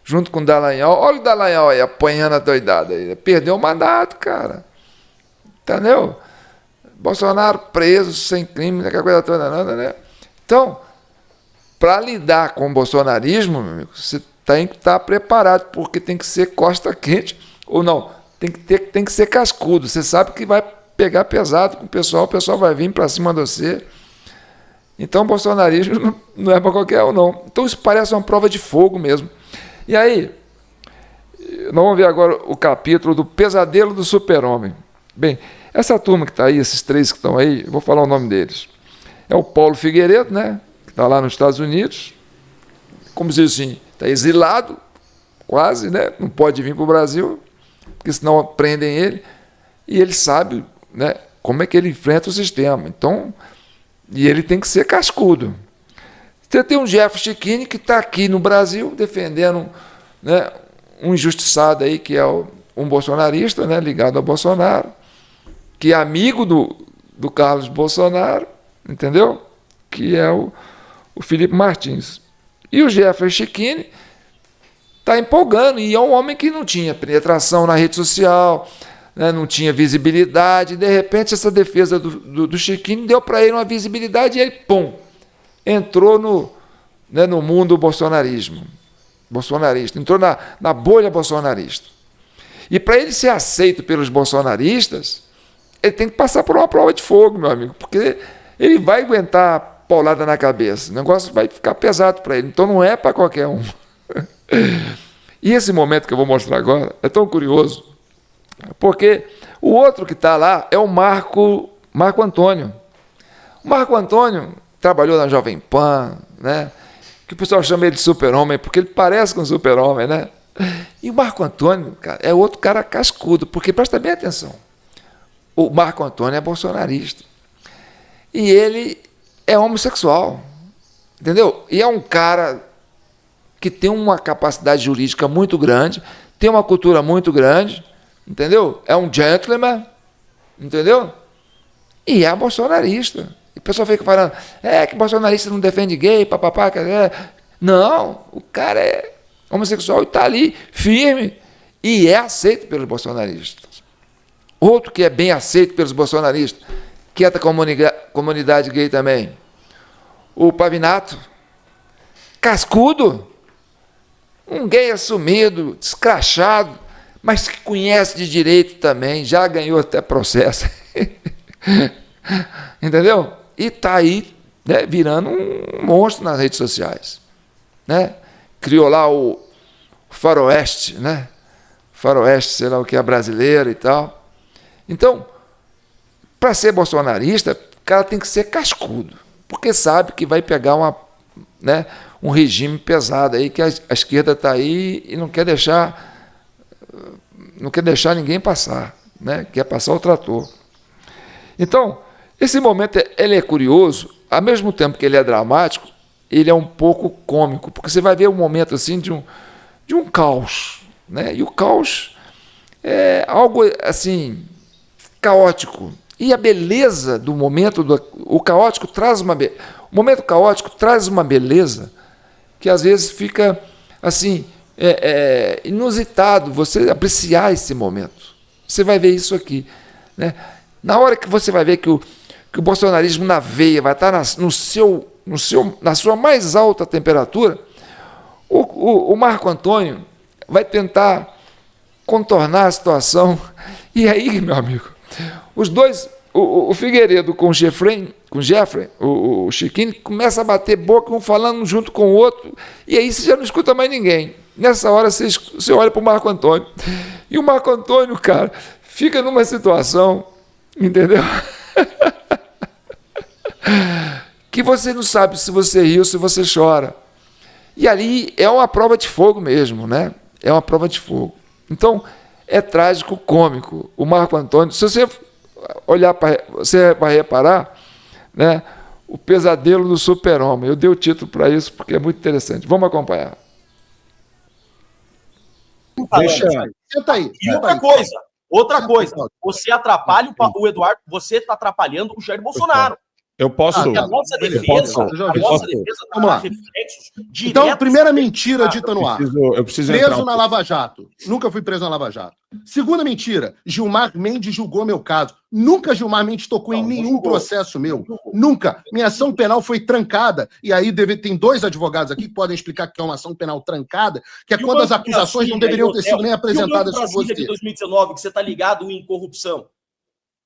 Junto com o Dallagnol. Olha o Dallagnol aí, apanhando a doidada. Aí. Perdeu o mandato, cara. Entendeu? Bolsonaro preso, sem crime, aquela coisa toda, né? Então, para lidar com o bolsonarismo, meu amigo, você tem que estar preparado, porque tem que ser costa quente, ou não, tem que ser cascudo. Você sabe que vai pegar pesado com o pessoal vai vir para cima de você. Então, o bolsonarismo não é para qualquer um, não. Então, isso parece uma prova de fogo mesmo. E aí, nós vamos ver agora o capítulo do Pesadelo do Super-Homem. Bem, essa turma que está aí, esses três que estão aí, eu vou falar o nome deles. É o Paulo Figueiredo, né, que está lá nos Estados Unidos, como se diz assim, está exilado, quase, né, não pode vir para o Brasil, porque senão prendem ele, e ele sabe, né, como é que ele enfrenta o sistema. Então, e ele tem que ser cascudo. Você tem um Jefferson Checchini que está aqui no Brasil defendendo, né, um injustiçado aí que é um bolsonarista, né, ligado ao Bolsonaro, que é amigo do Carlos Bolsonaro, entendeu? Que é o Felipe Martins. E o Jefferson Checchini está empolgando, e é um homem que não tinha penetração na rede social, né, não tinha visibilidade, e de repente essa defesa do Checchini deu para ele uma visibilidade e ele, pum, entrou no mundo bolsonarista, entrou na bolha bolsonarista. E para ele ser aceito pelos bolsonaristas, ele tem que passar por uma prova de fogo, meu amigo, porque ele vai aguentar paulada na cabeça, o negócio vai ficar pesado para ele, então não é para qualquer um. E esse momento que eu vou mostrar agora é tão curioso, porque o outro que está lá é o Marco Antônio. O Marco Antônio trabalhou na Jovem Pan, né? Que o pessoal chama ele de super-homem, porque ele parece com um super-homem, né? E o Marco Antônio, cara, é outro cara cascudo, porque presta bem atenção. O Marco Antônio é bolsonarista. E ele é homossexual, entendeu? E é um cara que tem uma capacidade jurídica muito grande, tem uma cultura muito grande, entendeu? É um gentleman, entendeu? E é bolsonarista. E o pessoal fica falando, que bolsonarista não defende gay, papapá. Não, o cara é homossexual e está ali, firme, e é aceito pelos bolsonaristas. Outro que é bem aceito pelos bolsonaristas, que é da comunidade gay também, o Pavinato, cascudo, um gay assumido, descrachado, mas que conhece de direito também, já ganhou até processo. Entendeu? E está aí, né, virando um monstro nas redes sociais. Né? Criou lá o Faroeste, né? Faroeste, sei lá o que é brasileiro e tal. Então, para ser bolsonarista, o cara tem que ser cascudo, porque sabe que vai pegar um regime pesado aí, que a esquerda está aí e não quer deixar ninguém passar, né? Quer passar o trator. Então, esse momento ele é curioso, ao mesmo tempo que ele é dramático, ele é um pouco cômico, porque você vai ver um momento assim de um caos, né? E o caos é algo assim caótico. E a beleza do momento, o momento caótico traz uma beleza que às vezes fica assim inusitado você apreciar esse momento. Você vai ver isso aqui, né? Na hora que você vai ver que o bolsonarismo na veia vai estar na sua mais alta temperatura, o Marco Antônio vai tentar contornar a situação. E aí, meu amigo, os dois, o Figueiredo com o Jeffrey, o Checchini, começa a bater boca, um falando junto com o outro, e aí você já não escuta mais ninguém. Nessa hora você olha para o Marco Antônio, e o Marco Antônio, cara, fica numa situação, entendeu? Que você não sabe se você ri ou se você chora. E ali é uma prova de fogo mesmo, né? É uma prova de fogo. Então, é trágico, cômico. O Marco Antônio, se você olhar, você vai reparar, né? O Pesadelo do Super-Homem. Eu dei o título para isso porque é muito interessante. Vamos acompanhar. Senta aí. E outra coisa, você atrapalha o Eduardo, você está atrapalhando o Jair Bolsonaro. Eu posso. E a nossa beleza, defesa, eu já a ouvi nossa isso. defesa Vamos lá. reflexos Então, diretos. primeira mentira dita no ar. Eu preciso entrar Preso um na pouco. Lava Jato. Nunca fui preso na Lava Jato. Segunda mentira. Gilmar Mendes julgou meu caso. Nunca Gilmar Mendes tocou em nenhum processo meu. Nunca. Minha ação penal foi trancada. E aí tem 2 advogados aqui que podem explicar que é uma ação penal trancada, que é quando as acusações não deveriam ter sido nem apresentadas por por você. De você. 2019, que você está ligado em corrupção.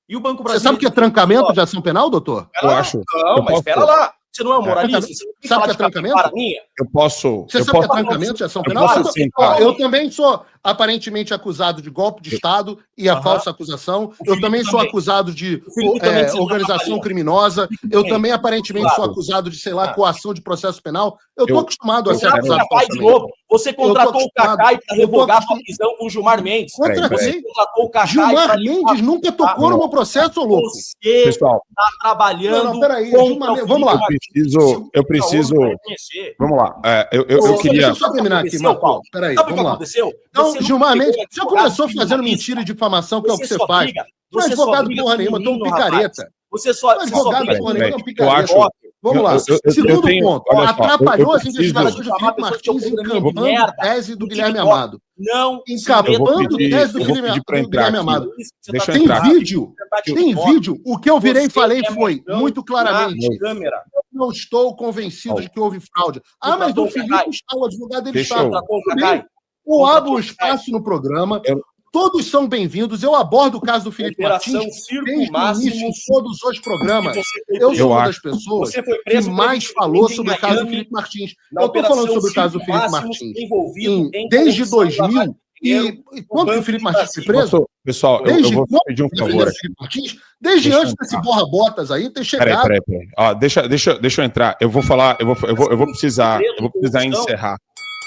E o Banco Você Brasileiro... sabe o que é trancamento de ação penal, doutor? Eu acho. Não, eu mas posso- espera lá. Você não é um moralista? Você não tem Sabe o que é falar de trancamento? capivara minha? Eu posso. Você eu sabe o que é posso- trancamento de ação eu penal? posso sentar. Eu também sou aparentemente acusado de golpe de Estado e a falsa acusação. Eu também sou acusado de Felipe também, que você organização trabalhou. criminosa. Eu também aparentemente sou Claro. acusado de, sei lá, coação de processo penal. Eu tô acostumado a ser Contrata o acusado Cacai de falsamente. novo. Você contratou o Cacai para revogar a sua prisão com o Gilmar Mendes. Contratei. Você contratou o Cacai Gilmar pra Mendes nunca tocou no meu processo, ô louco. Você Pessoal, está trabalhando. Não, peraí, contra Gilmar o Mendes, vamos lá. eu preciso. Vamos lá. Eu Deixa queria. eu só terminar aqui, Marco. Peraí, Sabe o que vamos lá. aconteceu? Então, Você nunca Gilmar pegou Mendes, um já advogado começou fazendo criminalista. mentira e difamação, que é o que você só faz. briga- Não é você só advogado briga porra com nenhuma, tu é um menino, rapaz. picareta. Você só Advogado briga porra com nenhuma, é um Eu picareta. acho. Vamos lá. eu Segundo tenho- ponto, olha só, atrapalhou eu as investigações de preciso- Felipe Martins encampando merda tese do no Guilherme TikTok. Amado. Não Encapando pedir- tese do eu vou Guilherme pedir pra entrar Guilherme aqui. Amado. Deixa eu Tem entrar. vídeo? Tem vídeo? O que eu virei e falei foi, muito claramente, Câmera. não estou convencido de que houve fraude. Ah, mas o Felipe está, o advogado dele Deixa está. eu- Tudo bem. Eu abro o espaço no programa, todos são bem-vindos, eu abordo o caso do Felipe Operação Martins Circo desde o Máximo. início de todos os programas. Você foi Eu preso. sou uma Eu das pessoas Você foi que preso mais por falou crime sobre o em caso do Miami, Felipe Martins. na Eu estou falando Operação sobre o caso do Circo Felipe Máximo, Martins envolvido desde em corrupção, 2000 lavagem de dinheiro, e quando que o Banco Felipe de Martins foi Brasília. preso? Pessoal, eu Desde vou quando pedir um defender favor. o Felipe Martins? Desde Deixa eu antes desse entrar. borra-botas aí ter chegado. Peraí. Ó, deixa eu entrar. Eu vou falar, eu vou precisar encerrar.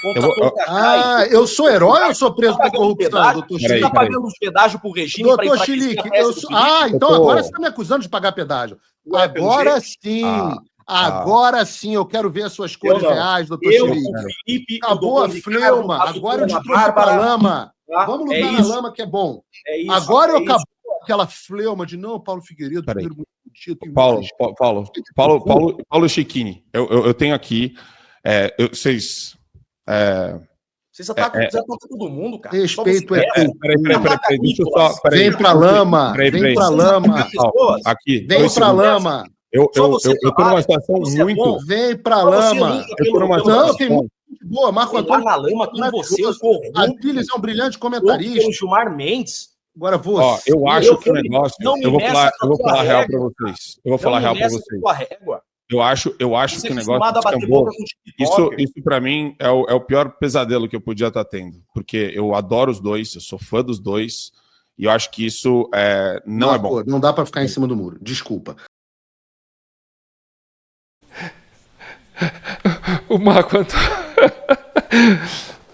Contratou o Cacai. Eu sou herói ou eu sou preso Tá por pagando corrupção, pedágio? doutor Você Peraí, tá Chilique? pagando os pedágios pro regime para Doutor enfraquecer Chilique, a tese eu do sou... Felipe? então Eu tô- agora você está me acusando de pagar pedágio. Ué, pelo Agora jeito. sim. Agora sim, eu quero ver as suas cores não. reais, doutor Eu, Chilique. o Felipe, Acabou o a Dr. fleuma, Ricardo, agora eu a te trouxe pra Bárbara, lama. tá? Vamos É lutar na isso. lama que é bom. É isso, Agora eu é acabou isso. aquela fleuma de não, Paulo Figueiredo, Peraí. primeiro muito bonito. tem Paulo Chiquini, eu tenho aqui. Vocês. Você já tá com todo mundo, cara. Respeito Só é você tudo. Peraí, deixa eu só. Peraí. Vem pra lama, Peraí. vem pra lama, Ó, aqui. vem dois pra segundos. lama, Eu Só você tô numa trabalha, situação você é muito. bom. vem pra Só você lama. luta Eu tô numa pelo- Não, situação. tem muito boa. Marco Você tá Antônio na lama com você, o corrupto. Aquiles é um brilhante Pelo comentarista. Gilmar Mendes. Agora você. Ó, eu acho que o negócio. não me Eu vou meça falar, com a eu vou tua falar real régua. pra vocês. Eu vou falar real pra vocês. Eu acho Você que o é negócio acostumado a bater descambou. boca com TikTok. Isso para mim é o pior pesadelo que eu podia estar tendo, porque eu adoro os dois, eu sou fã dos dois, e eu acho que isso não é bom. Não dá pra ficar em cima do muro. Desculpa. O Marco Antônio.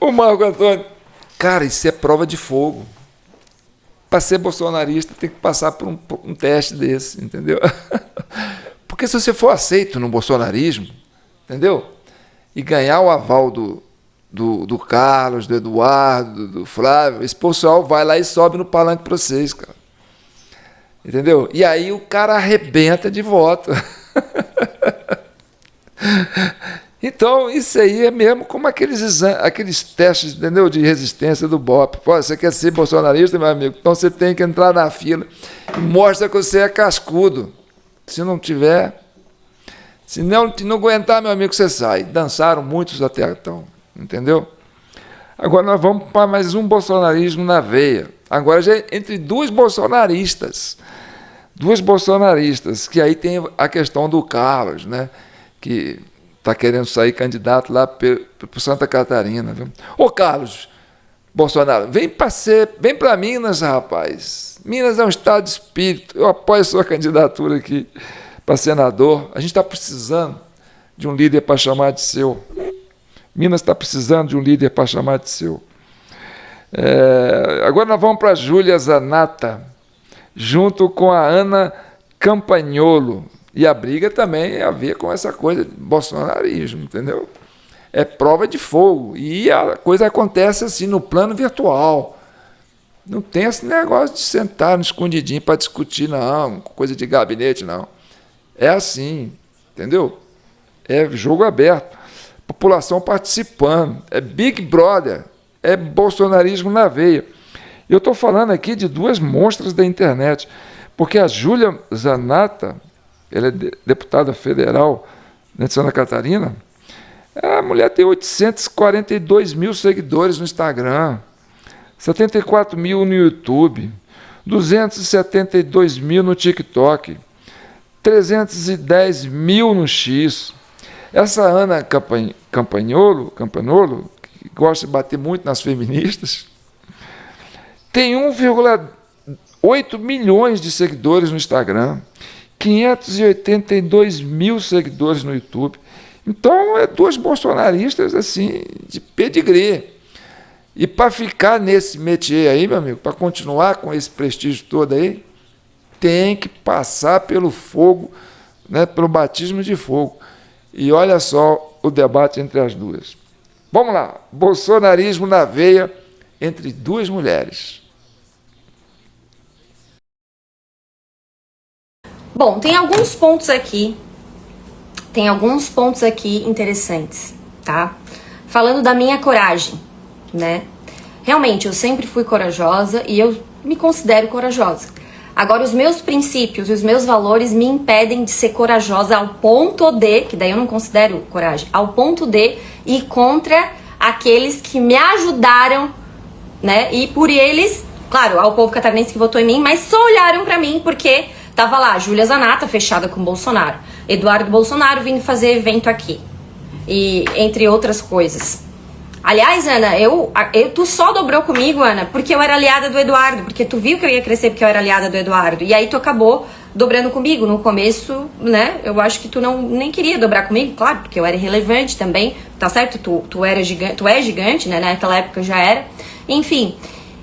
O Marco Antônio. Cara, isso é prova de fogo. Para ser bolsonarista, tem que passar por um teste desse, entendeu? Porque se você for aceito no bolsonarismo, entendeu? E ganhar o aval do Carlos, do Eduardo, do Flávio, esse pessoal vai lá e sobe no palanque para vocês, cara. Entendeu? E aí o cara arrebenta de voto. Então, isso aí é mesmo como aqueles testes, entendeu, de resistência do BOP. Pô, você quer ser bolsonarista, meu amigo? Então você tem que entrar na fila e mostra que você é cascudo. Se não tiver, se não aguentar, meu amigo, você sai. Dançaram muitos até então, entendeu? Agora nós vamos para mais um bolsonarismo na veia. Agora já é entre duas bolsonaristas, que aí tem a questão do Carlos, né? Que está querendo sair candidato lá para Santa Catarina. Viu? Ô, Carlos Bolsonaro, vem para Minas, rapaz. Minas é um estado de espírito. Eu apoio a sua candidatura aqui para senador. A gente está precisando de um líder para chamar de seu. Minas está precisando de um líder para chamar de seu. Agora nós vamos para a Júlia Zanata, junto com a Ana Campagnolo. E a briga também é a ver com essa coisa de bolsonarismo, entendeu? É prova de fogo. E a coisa acontece assim, no plano virtual. Não tem esse negócio de sentar no escondidinho para discutir, não. Coisa de gabinete, não. É assim, entendeu? É jogo aberto. População participando. É Big Brother. É bolsonarismo na veia. Eu estou falando aqui de duas monstras da internet. Porque a Júlia Zanata, ela é deputada federal de Santa Catarina, a mulher tem 842 mil seguidores no Instagram, 74 mil no YouTube, 272 mil no TikTok, 310 mil no X. Essa Ana Campagnolo, que gosta de bater muito nas feministas, tem 1,8 milhões de seguidores no Instagram, 582 mil seguidores no YouTube. Então, é duas bolsonaristas assim, de pedigree. E para ficar nesse métier aí, meu amigo, para continuar com esse prestígio todo aí, tem que passar pelo fogo, né, pelo batismo de fogo. E olha só o debate entre as duas. Vamos lá, bolsonarismo na veia entre duas mulheres. Bom, tem alguns pontos aqui interessantes, tá? Falando da minha coragem, né? Realmente, eu sempre fui corajosa e eu me considero corajosa. Agora, os meus princípios e os meus valores me impedem de ser corajosa ao ponto de, que daí eu não considero coragem, ao ponto de ir contra aqueles que me ajudaram, né? E por eles, claro, ao povo catarinense que votou em mim, mas só olharam pra mim porque tava lá Júlia Zanata fechada com Bolsonaro, Eduardo Bolsonaro vindo fazer evento aqui, e entre outras coisas. Aliás, Ana, tu só dobrou comigo, Ana, porque eu era aliada do Eduardo, porque tu viu que eu ia crescer porque eu era aliada do Eduardo, e aí tu acabou dobrando comigo. No começo, né, eu acho que tu nem queria dobrar comigo, claro, porque eu era irrelevante também, tá certo? Tu é gigante, né, naquela época eu já era, enfim.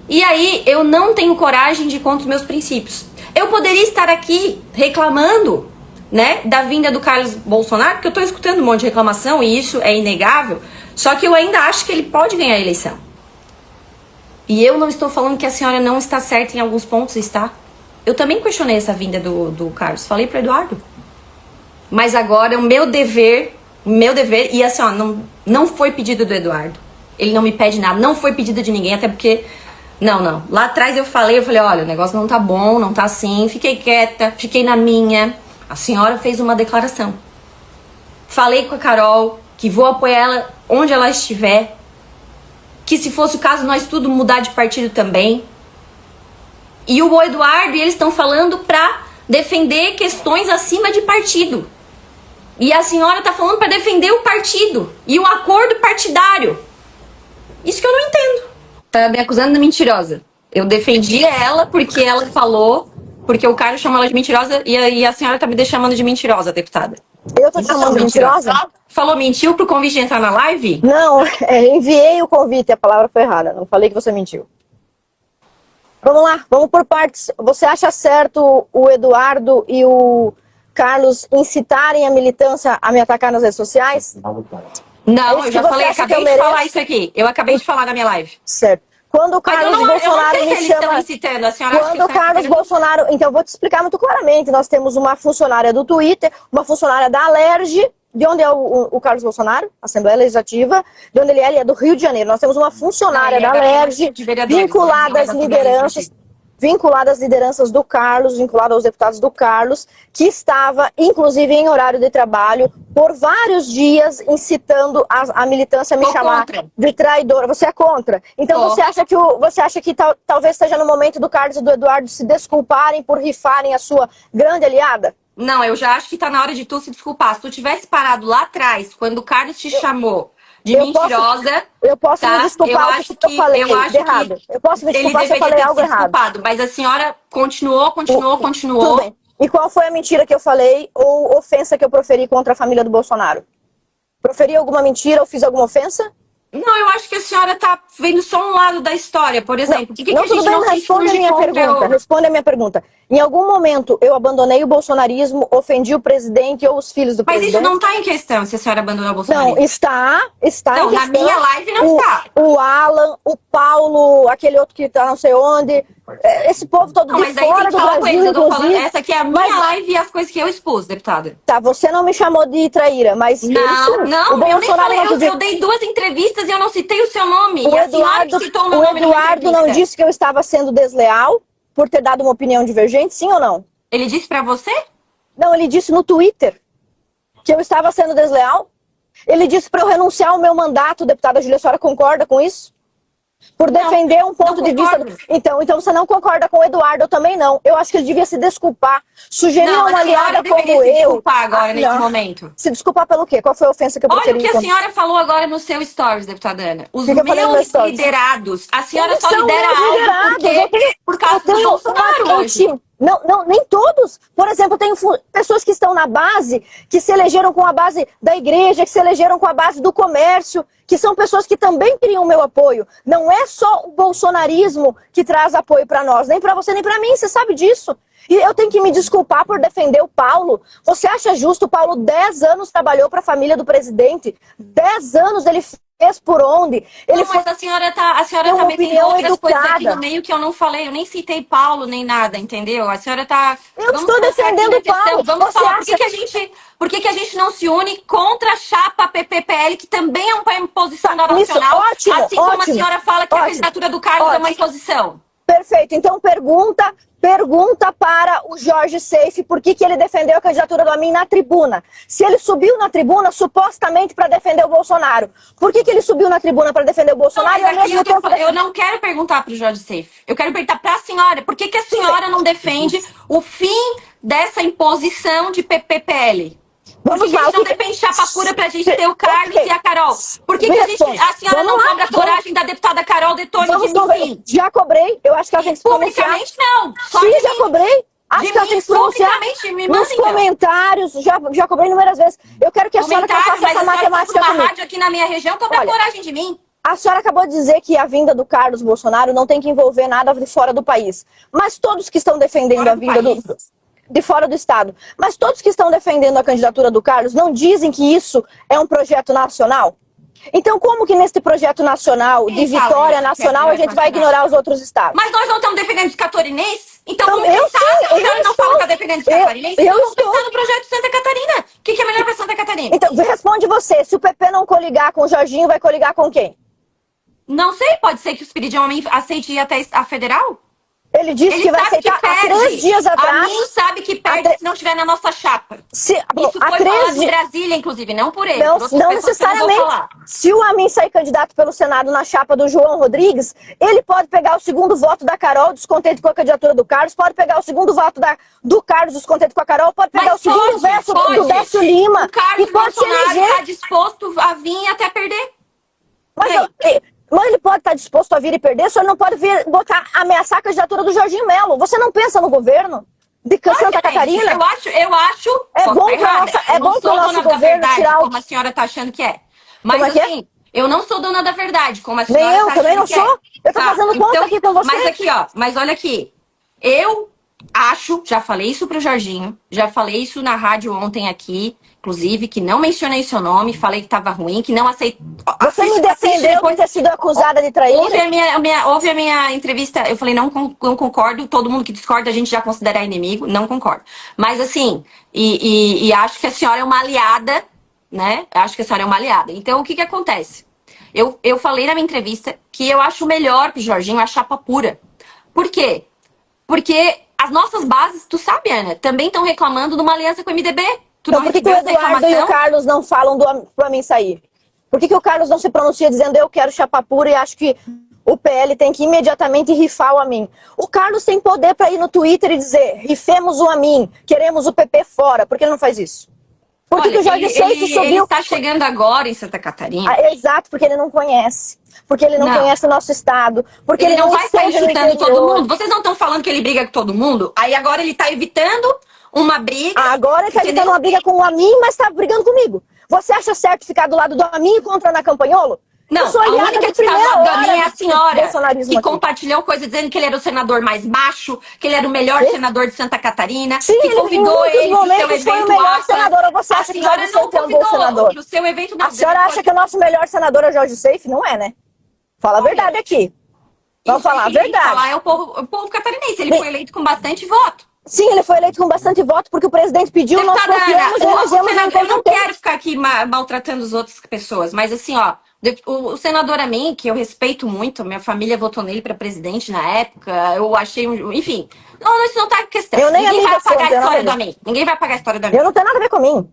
E aí, eu não tenho coragem de ir contra os meus princípios. Eu poderia estar aqui reclamando, né, da vinda do Carlos Bolsonaro, porque eu tô escutando um monte de reclamação e isso é inegável, só que eu ainda acho que ele pode ganhar a eleição. E eu não estou falando que a senhora não está certa em alguns pontos, está? Eu também questionei essa vinda do Carlos, falei pro Eduardo. Mas agora o meu dever, e assim, ó, não foi pedido do Eduardo. Ele não me pede nada, não foi pedido de ninguém, até porque... Não. Lá atrás eu falei, olha, o negócio não tá bom, não tá assim. Fiquei quieta, fiquei na minha. A senhora fez uma declaração. Falei com a Carol que vou apoiar ela onde ela estiver. Que se fosse o caso, nós tudo mudar de partido também. E o Eduardo e eles estão falando pra defender questões acima de partido. E a senhora tá falando pra defender o partido e o acordo partidário. Isso que eu não entendo. Tá me acusando de mentirosa. Eu defendi ela porque ela falou, porque o Carlos chamou ela de mentirosa e a senhora tá me chamando de mentirosa, deputada. Eu tô te chamando de mentirosa? Falou, mentiu pro convite entrar na live? Não, enviei o convite, a palavra foi errada. Não falei que você mentiu. Vamos lá, vamos por partes. Você acha certo o Eduardo e o Carlos incitarem a militância a me atacar nas redes sociais? Não, eu já falei, acabei de falar isso aqui. Eu acabei de falar na minha live. Certo. Quando o Carlos Bolsonaro me chama... Incitando, a senhora quando o Carlos Bolsonaro... Então, eu vou te explicar muito claramente. Nós temos uma funcionária do Twitter, uma funcionária da Alerj, de onde é o Carlos Bolsonaro, Assembleia Legislativa, de onde ele é do Rio de Janeiro. Nós temos uma funcionária da Alerj, vinculada às lideranças do Carlos, vinculada aos deputados do Carlos, que estava, inclusive, em horário de trabalho, por vários dias, incitando a militância a me chamar de traidora. Você é contra? Então você acha que talvez esteja no momento do Carlos e do Eduardo se desculparem por rifarem a sua grande aliada? Não, eu já acho que tá na hora de tu se desculpar. Se tu tivesse parado lá atrás, quando o Carlos te chamou de mentirosa... Eu posso me desculpar porque eu falei de errado. Eu posso me desculpar se eu falei algo errado. Mas a senhora continuou. Tudo bem. E qual foi a mentira que eu falei ou ofensa que eu proferi contra a família do Bolsonaro? Proferi alguma mentira ou fiz alguma ofensa? Não, eu acho que a senhora tá vendo só um lado da história, por exemplo. Responde a minha pergunta. Em algum momento eu abandonei o bolsonarismo, ofendi o presidente ou os filhos do presidente? Mas isso não está em questão se a senhora abandonou o bolsonarismo. Não, está Não, em questão. na minha live não está. O Alan, o Paulo, aquele outro que tá não sei onde, esse povo todo Não, de mas aí fora tem que do falar com Brasil, eles. Eu tô falando, inclusive. essa aqui é a minha live e as coisas que eu expus, deputada. Tá, você não me chamou de traíra, mas... Não, o eu nem falei, não eu dei 2 entrevistas e eu não citei o seu nome. O E a senhora que citou o meu nome numa Eduardo não entrevista. disse que eu estava sendo desleal por ter dado uma opinião divergente, sim ou não? Ele disse pra você? Não, ele disse no Twitter que eu estava sendo desleal. Ele disse para eu renunciar ao meu mandato, deputada Júlia, a senhora concorda com isso? Por defender um ponto de vista... Então você não concorda com o Eduardo, eu também não. Eu acho que ele devia se desculpar. Sugerir uma aliada como eu... se desculpar agora, nesse momento. Se desculpar pelo quê? Qual foi a ofensa que eu proferi? Olha o que a senhora falou agora no seu stories, deputada Ana. Os que eu falei no meu meus stories? liderados. A senhora Eles só são lidera meus algo liderados. por causa do Bolsonaro hoje. Não, nem todos. Por exemplo, tem pessoas que estão na base, que se elegeram com a base da igreja, que se elegeram com a base do comércio, que são pessoas que também queriam o meu apoio. Não é só o bolsonarismo que traz apoio para nós, nem para você, nem para mim, você sabe disso. E eu tenho que me desculpar por defender o Paulo. Você acha justo? O Paulo 10 anos trabalhou para a família do presidente. 10 anos ele fez por onde? Ele mas a senhora tá metendo outras coisas aqui no meio que eu não falei. Eu nem citei Paulo, nem nada, entendeu? A senhora tá... Eu estou defendendo o Paulo. Vamos falar por que a gente não se une contra a chapa PPPL, que também é uma imposição da Nacional, assim como a senhora fala que a candidatura do Carlos é uma imposição. Perfeito. Então pergunta para o Jorge Seife por que ele defendeu a candidatura do Amin na tribuna. Se ele subiu na tribuna supostamente para defender o Bolsonaro, por que ele subiu na tribuna para defender o Bolsonaro? Eu não quero perguntar para o Jorge Seife. Eu quero perguntar para a senhora. Por que a senhora não defende o fim dessa imposição de PPPL? Por que a gente não depende de chapa pura pra gente ter o Carlos e a Carol? Por que a senhora não cobra a coragem da deputada Carol Detone de mim? Já cobrei, eu acho que ela tem que se pronunciar. Publicamente não. Sim, já cobrei. Acho que ela tem que se pronunciar nos comentários, já cobrei inúmeras vezes. Eu quero que a senhora faça essa matemática comigo. Rádio aqui na minha região, cobra a coragem de mim. A senhora acabou de dizer que a vinda do Carlos Bolsonaro não tem que envolver nada de fora do país. Mas todos que estão defendendo a vinda de fora do estado. Mas todos que estão defendendo a candidatura do Carlos não dizem que isso é um projeto nacional? Então como que nesse projeto nacional, de vitória nacional, a gente vai ignorar os outros estados? Mas nós não estamos defendendo os catarinenses? Então vamos pensar, a senhora não fala que está defendendo os catarinenses? Então vamos pensar no projeto de Santa Catarina. O que é melhor para Santa Catarina? Então responde você, se o PP não coligar com o Jorginho, vai coligar com quem? Não sei, pode ser que o Espiridião aceite ir até a federal? Ele disse que vai aceitar há 3 dias atrás. A mim sabe que perde se não estiver na nossa chapa. Isso foi falado em Brasília, inclusive, não por ele. Não necessariamente. Se o Amin sair candidato pelo Senado na chapa do João Rodrigues, ele pode pegar o segundo voto da Carol, descontente com a candidatura do Carlos, pode pegar o segundo voto do Carlos, descontente com a Carol, pode pegar o segundo voto do Décio Lima. O Carlos Bolsonaro está disposto a vir até perder. Mas ele pode estar disposto a vir e perder, só ele não pode vir ameaçar a candidatura do Jorginho Melo. Você não pensa no governo de Santa Catarina? Eu acho. É bom para o nosso governo tirar o... Como a senhora está achando que é. Mas assim, eu não sou dona da verdade, como a senhora Nem eu, também não sou. Eu estou fazendo conta aqui com você. Mas aqui, mas olha aqui. Eu acho, já falei isso pro Jorginho, já falei isso na rádio ontem aqui, inclusive, que não mencionei seu nome, falei que tava ruim, que não aceitou. Você me defendeu por ter sido acusada de traíra? Houve a minha entrevista, eu falei, não concordo, todo mundo que discorda a gente já considera inimigo, não concordo. Mas assim, e acho que a senhora é uma aliada, né? Acho que a senhora é uma aliada. Então, o que acontece? Eu falei na minha entrevista que eu acho melhor pro Jorginho a chapa pura. Por quê? Porque as nossas bases, tu sabe, Ana, também estão reclamando de uma aliança com o MDB. Então, por que o Eduardo e o Carlos não falam do Amin sair? Por que o Carlos não se pronuncia dizendo eu quero chapa pura e acho que o PL tem que imediatamente rifar o Amin? O Carlos tem poder para ir no Twitter e dizer rifemos o Amin, queremos o PP fora. Por que ele não faz isso? Por que o Jorge Seife subiu? Ele está chegando agora em Santa Catarina. Exato, porque ele não conhece. Porque ele não conhece o nosso estado. Porque ele não vai sair chutando todo mundo. Vocês não estão falando que ele briga com todo mundo? Aí agora ele está evitando uma briga. Agora ele está evitando uma briga com o Amin, mas está brigando comigo. Você acha certo ficar do lado do Amin e contra a Ana Campanholo? Não, Eu sou a aliada única de que estava primeira dando é hora a do senhora bolsonarismo que aqui. compartilhou coisa dizendo que ele era o senador mais macho, que ele era o melhor senador de Santa Catarina, Sim, que ele, convidou em ele muitos pro seu momentos, foi o evento melhor APA. senador. Ou você A acha que o senhora Jorge não Seife é um bom convidou senador? pro seu evento, não. A senhora acha que o nosso melhor senador é o Jorge Seife? Não é, né? Fala a verdade aqui. Vamos falar a verdade. Falar é o povo catarinense. Ele foi eleito com bastante voto. Sim, ele foi eleito com bastante voto porque o presidente pediu, nós Deputada confiamos e Ana, elegemos ele eu não incompetente. quero ficar aqui maltratando as outras pessoas, mas assim, ó, o senador Amin, que eu respeito muito, minha família votou nele para presidente na época, eu achei, enfim, não, isso não tá em questão. Eu nem Ninguém vai amiga sou, apagar a não tem história do nada a ver. Amin. Ninguém vai apagar a história do Amin. Eu não tenho nada a ver com mim.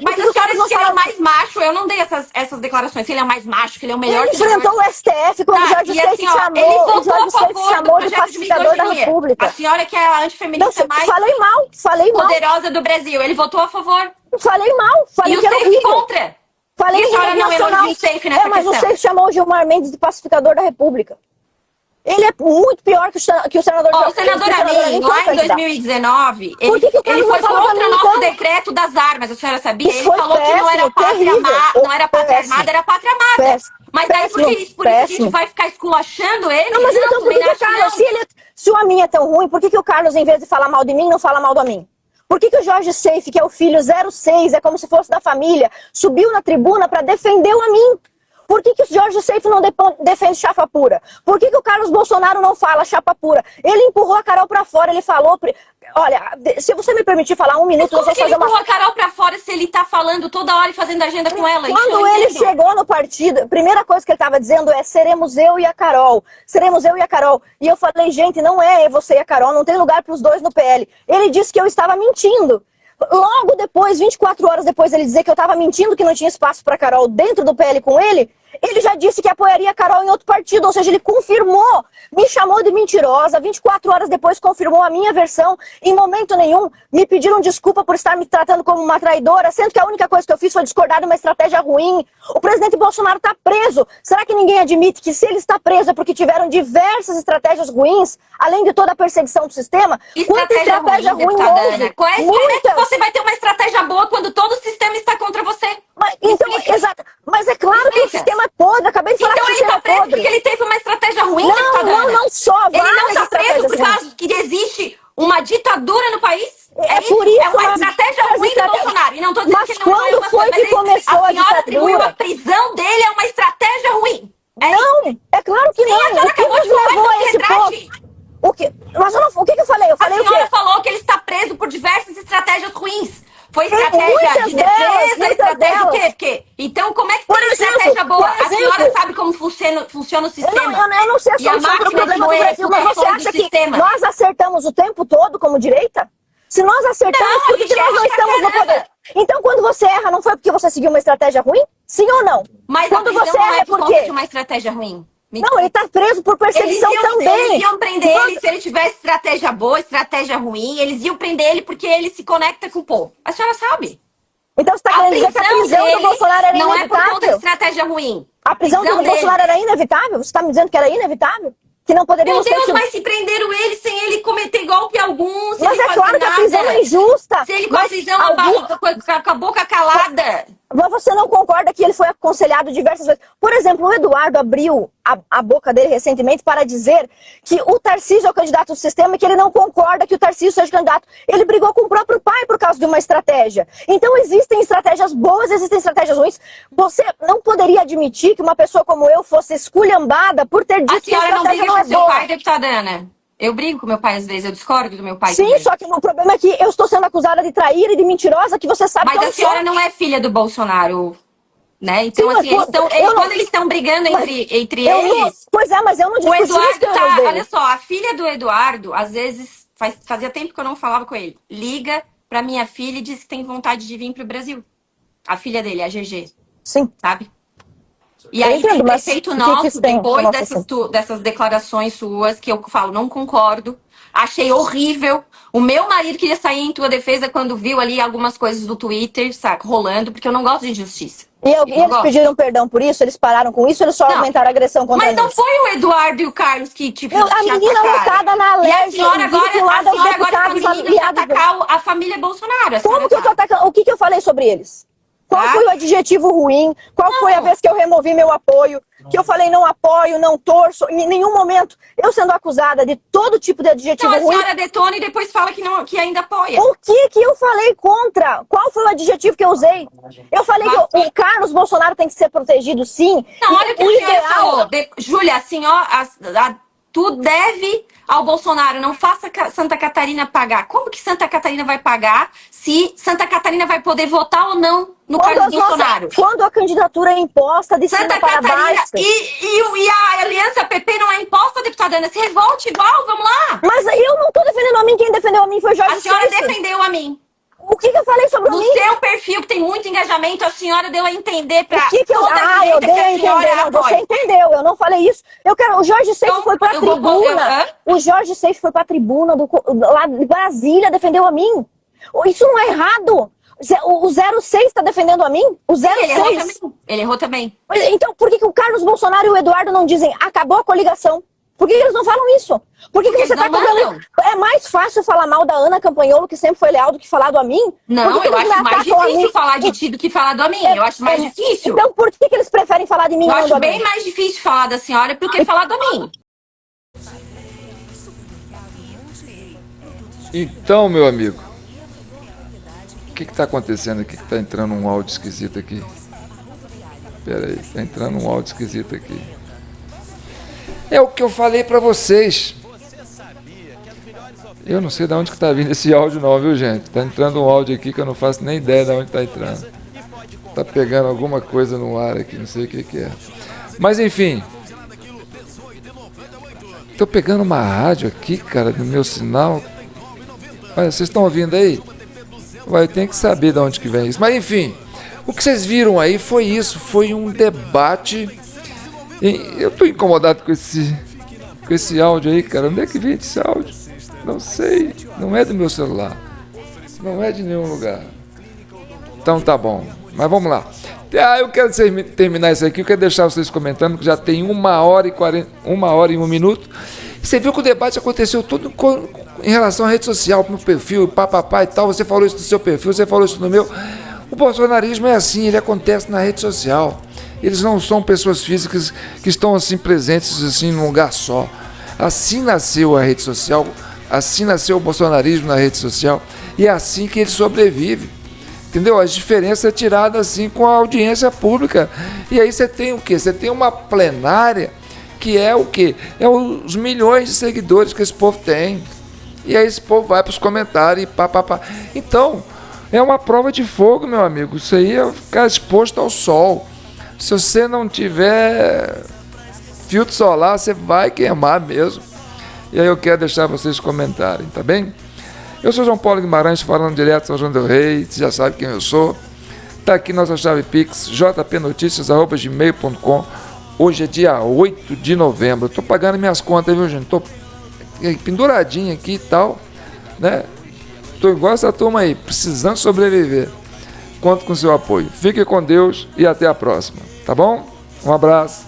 Mas a senhora disse que ele é o mais macho, eu não dei essas declarações, que ele é o mais macho, que ele é o melhor Ele senador. enfrentou o STF quando o Jorge e Seife assim, ó, chamou, ele o votou a Jorge Seife favor do chamou de projeto de pacificador da misoginia. República. A senhora que é a Não, antifeminista mais falei mal. poderosa do Brasil, ele votou a favor. Falei mal, falei E o que era Seife horrível. contra. Falei E a que senhora era não nacional. elogia o Seife nessa mas o questão? Seife chamou o Gilmar Mendes de pacificador da República. Ele é muito pior que o senador Ó, o senador Amin, lá em 2019, Por que o cara ele não foi falou contra pra o mim, nosso então? decreto das armas, a senhora sabia? Isso Ele foi falou que não era péssimo, pátria terrível. não era pátria Péssimo. armada, era pátria amada. Péssimo. Mas daí por que isso? Por isso que a gente Péssimo. vai ficar esculachando ele? Não, mas então por também que o acho Carlos, não. se o Amin é tão ruim, por que o Carlos, em vez de falar mal de mim, não fala mal do Amin? Por que o Jorge Seife, que é o filho 06, é como se fosse da família, subiu na tribuna para defender o Amin? Por que o Jorge Seife não defende chapa pura? Por que o Carlos Bolsonaro não fala chapa pura? Ele empurrou a Carol para fora, ele falou... Olha, se você me permitir falar um minuto, Mas eu vou como que ele fazer uma... empurrou a Carol pra fora se ele tá falando toda hora e fazendo agenda com ela? Isso eu Quando não ele entendo. chegou no partido, a primeira coisa que ele estava dizendo é: seremos eu e a Carol. Seremos eu e a Carol. E eu falei: gente, não é você e a Carol, não tem lugar para os dois no PL. Ele disse que eu estava mentindo. Logo depois, 24 horas depois ele dizer que eu estava mentindo, que não tinha espaço para Carol dentro do PL com ele já disse que apoiaria a Carol em outro partido, ou seja, ele confirmou, me chamou de mentirosa, 24 horas depois confirmou a minha versão, em momento nenhum me pediram desculpa por estar me tratando como uma traidora, sendo que a única coisa que eu fiz foi discordar de uma estratégia ruim. O presidente Bolsonaro está preso. Será que ninguém admite que se ele está preso é porque tiveram diversas estratégias ruins, além de toda a perseguição do sistema? Quanta estratégia ruim deputada houve? Ana? Como é que você vai ter uma estratégia boa quando todo o sistema está contra você? Então, exato. Mas é claro que o sistema é podre. Acabei de falar Então que o ele sistema está preso é podre. porque ele teve uma estratégia ruim, Não, deputada Ana? não só. Ele não está preso por estratégias ruins. causa que existe uma ditadura no país? É por isso, é uma mas estratégia as ruim do estratégias- Bolsonaro. E não estou dizendo Mas que ele não quando é uma foi coisa, que começou a a senhora atribuiu ditadura? a prisão dele a uma estratégia ruim. Não, é claro que não. a senhora O que acabou nos de falar, levou então a esse retrate. ponto? O que eu falei? Eu A falei o senhora quê? falou que ele está preso por diversas estratégias ruins. Foi Muitas estratégia de defesa, muitas estratégia do delas. quê? Então, como é que Por tem exemplo, estratégia boa? por A senhora exemplo. sabe como funciona o sistema. Eu não sei a E a solução para o máquina problema de do moer Brasil, mas você flutuações do acha que sistema. nós acertamos o tempo todo como direita? Se nós acertamos, Não, por que a gente nós não erra pra estamos no caramba. poder? Então, quando você erra, não foi porque você seguiu uma estratégia ruim? Sim ou não? Mas quando a prisão você não erra é é por por conta quê? de uma estratégia ruim. Não, ele está preso por perseguição também. Eles iam prender ele se ele tivesse estratégia boa, estratégia ruim. Eles iam prender ele porque ele se conecta com o povo. A senhora sabe. Então você está querendo dizer que a prisão do Bolsonaro era não é por conta de inevitável? estratégia ruim. A prisão do dele. Bolsonaro era inevitável? Você está me dizendo que era inevitável? Que não Meu poderíamos Deus, ter... mas se prenderam ele sem ele cometer golpe algum, sem Mas ele é fazer claro que a nada. prisão é injusta. Se ele com a Mas prisão com a boca calada. Mas você não concorda que ele foi aconselhado diversas vezes? Por exemplo, o Eduardo abriu a boca dele recentemente para dizer que o Tarcísio é o candidato do sistema e que ele não concorda que o Tarcísio seja candidato. Ele brigou com o próprio pai por causa de uma estratégia. Então existem estratégias boas, existem estratégias ruins. Você não poderia admitir que uma pessoa como eu fosse esculhambada por ter A dito que a senhora não estratégia briga não é com seu boa. pai, deputada Ana? Eu brigo com meu pai às vezes, eu discordo do meu pai. Sim, também. só que o problema é que eu estou sendo acusada de trair e de mentirosa, que você sabe Mas que eu a não senhora sou. não é filha do Bolsonaro, né? Então, Sim, assim, mas quando não- eles estão brigando entre Eu não- eles, Pois é, mas eu não o discuti os Eduardo termos tá... dele. Olha só, a filha do Eduardo, às vezes, fazia tempo que eu não falava com ele, liga pra minha filha e diz que tem vontade de vir pro Brasil. A filha dele, a GG, Sim. sabe? E Eu aí entendo, tem mas prefeito o que nosso, isso tem depois com a nossa dessas declarações suas, que eu falo, não concordo, achei horrível. O meu marido queria sair em tua defesa quando viu ali algumas coisas do Twitter, saca, rolando, porque eu não gosto de injustiça. E eles pediram perdão por isso? Eles pararam com isso ou eles só Não. aumentaram a agressão contra Mas não eles? foi o Eduardo e o Carlos que te A menina lotada na E a Alerj, senhora agora vinculada aos está deputados com a menina de aliados. atacar a família Bolsonaro. Como que eu tô atacando? O que eu falei sobre eles? Qual foi o adjetivo ruim? Qual foi a vez que eu removi meu apoio? Que eu falei não apoio, não torço, em nenhum momento eu sendo acusada de todo tipo de adjetivo ruim. Então a senhora detona e depois fala que ainda apoia. O que eu falei contra? Qual foi o adjetivo que eu usei? Eu falei que o Carlos Bolsonaro tem que ser protegido, sim. Não, olha o que a senhora falou. Júlia, assim, ó, tu deve ao Bolsonaro, não faça Santa Catarina pagar. Como que Santa Catarina vai pagar se Santa Catarina vai poder votar ou não no Carlos Bolsonaro? Quando a candidatura é imposta de Santa cima para Catarina baixo. E a aliança PP não é imposta, deputada Ana. Se revolte igual, vamos lá. Mas eu não estou defendendo a mim, quem defendeu a mim foi o Jorge A senhora Seixas. defendeu a mim. O que eu falei sobre no mim? No seu perfil, que tem muito engajamento, a senhora deu a entender para toda a direita que a senhora apoia. Você entendeu, eu não falei isso. O Jorge Seixas foi para a tribuna. O Jorge Seixas foi para a tribuna lá de Brasília, defendeu a mim. Isso não é errado. O 06 está defendendo a mim? O 06. Ele errou também. Então, por que o Carlos Bolsonaro e o Eduardo não dizem acabou a coligação? Por que eles não falam isso? Por que você está cobrando? É mais fácil falar mal da Ana Campanholo, que sempre foi leal, do que falar do Amin? Não, eu acho mais difícil falar de ti do que falar do Amin. Eu acho mais difícil. Então, por que eles preferem falar de mim? Eu acho bem mais difícil falar da senhora do que falar do Amin. Então, meu amigo, o que está acontecendo aqui? Está entrando um áudio esquisito aqui. Espera aí, está entrando um áudio esquisito aqui. É o que eu falei para vocês. Eu não sei de onde que está vindo esse áudio não, viu, gente? Está entrando um áudio aqui que eu não faço nem ideia de onde está entrando. Está pegando alguma coisa no ar aqui, não sei o que é. Mas enfim. Estou pegando uma rádio aqui, cara, no meu sinal. Olha, vocês estão ouvindo aí? Vai, tem que saber de onde que vem isso. Mas enfim, o que vocês viram aí foi isso. Foi um debate. Eu tô incomodado com esse áudio aí, cara. Onde é que vem esse áudio? Não sei. Não é do meu celular. Não é de nenhum lugar. Então tá bom. Mas vamos lá. Eu quero terminar isso aqui. Eu quero deixar vocês comentando que já tem 1h e 1 minuto. Você viu que o debate aconteceu tudo em relação à rede social, no perfil, papapá e tal. Você falou isso no seu perfil, você falou isso no meu. O bolsonarismo é assim, ele acontece na rede social. Eles não são pessoas físicas que estão assim presentes assim num lugar só. Assim nasceu a rede social, assim nasceu o bolsonarismo na rede social e é assim que ele sobrevive. Entendeu? As diferenças é tirada assim com a audiência pública. E aí você tem o quê? Você tem uma plenária que é o quê? É os milhões de seguidores que esse povo tem. E aí esse povo vai para os comentários e pá. Então, é uma prova de fogo, meu amigo. Isso aí é ficar exposto ao sol. Se você não tiver filtro solar, você vai queimar mesmo. E aí eu quero deixar vocês comentarem, tá bem? Eu sou João Paulo Guimarães, falando direto de São João del Rei. Você já sabe quem eu sou. Tá aqui nossa chave Pix, jpnoticias@gmail.com. Hoje é dia 8 de novembro. Eu tô pagando minhas contas, viu, gente? Tô penduradinho aqui e tal, né? Tô igual essa turma aí, precisando sobreviver. Conto com seu apoio. Fique com Deus e até a próxima, tá bom? Um abraço.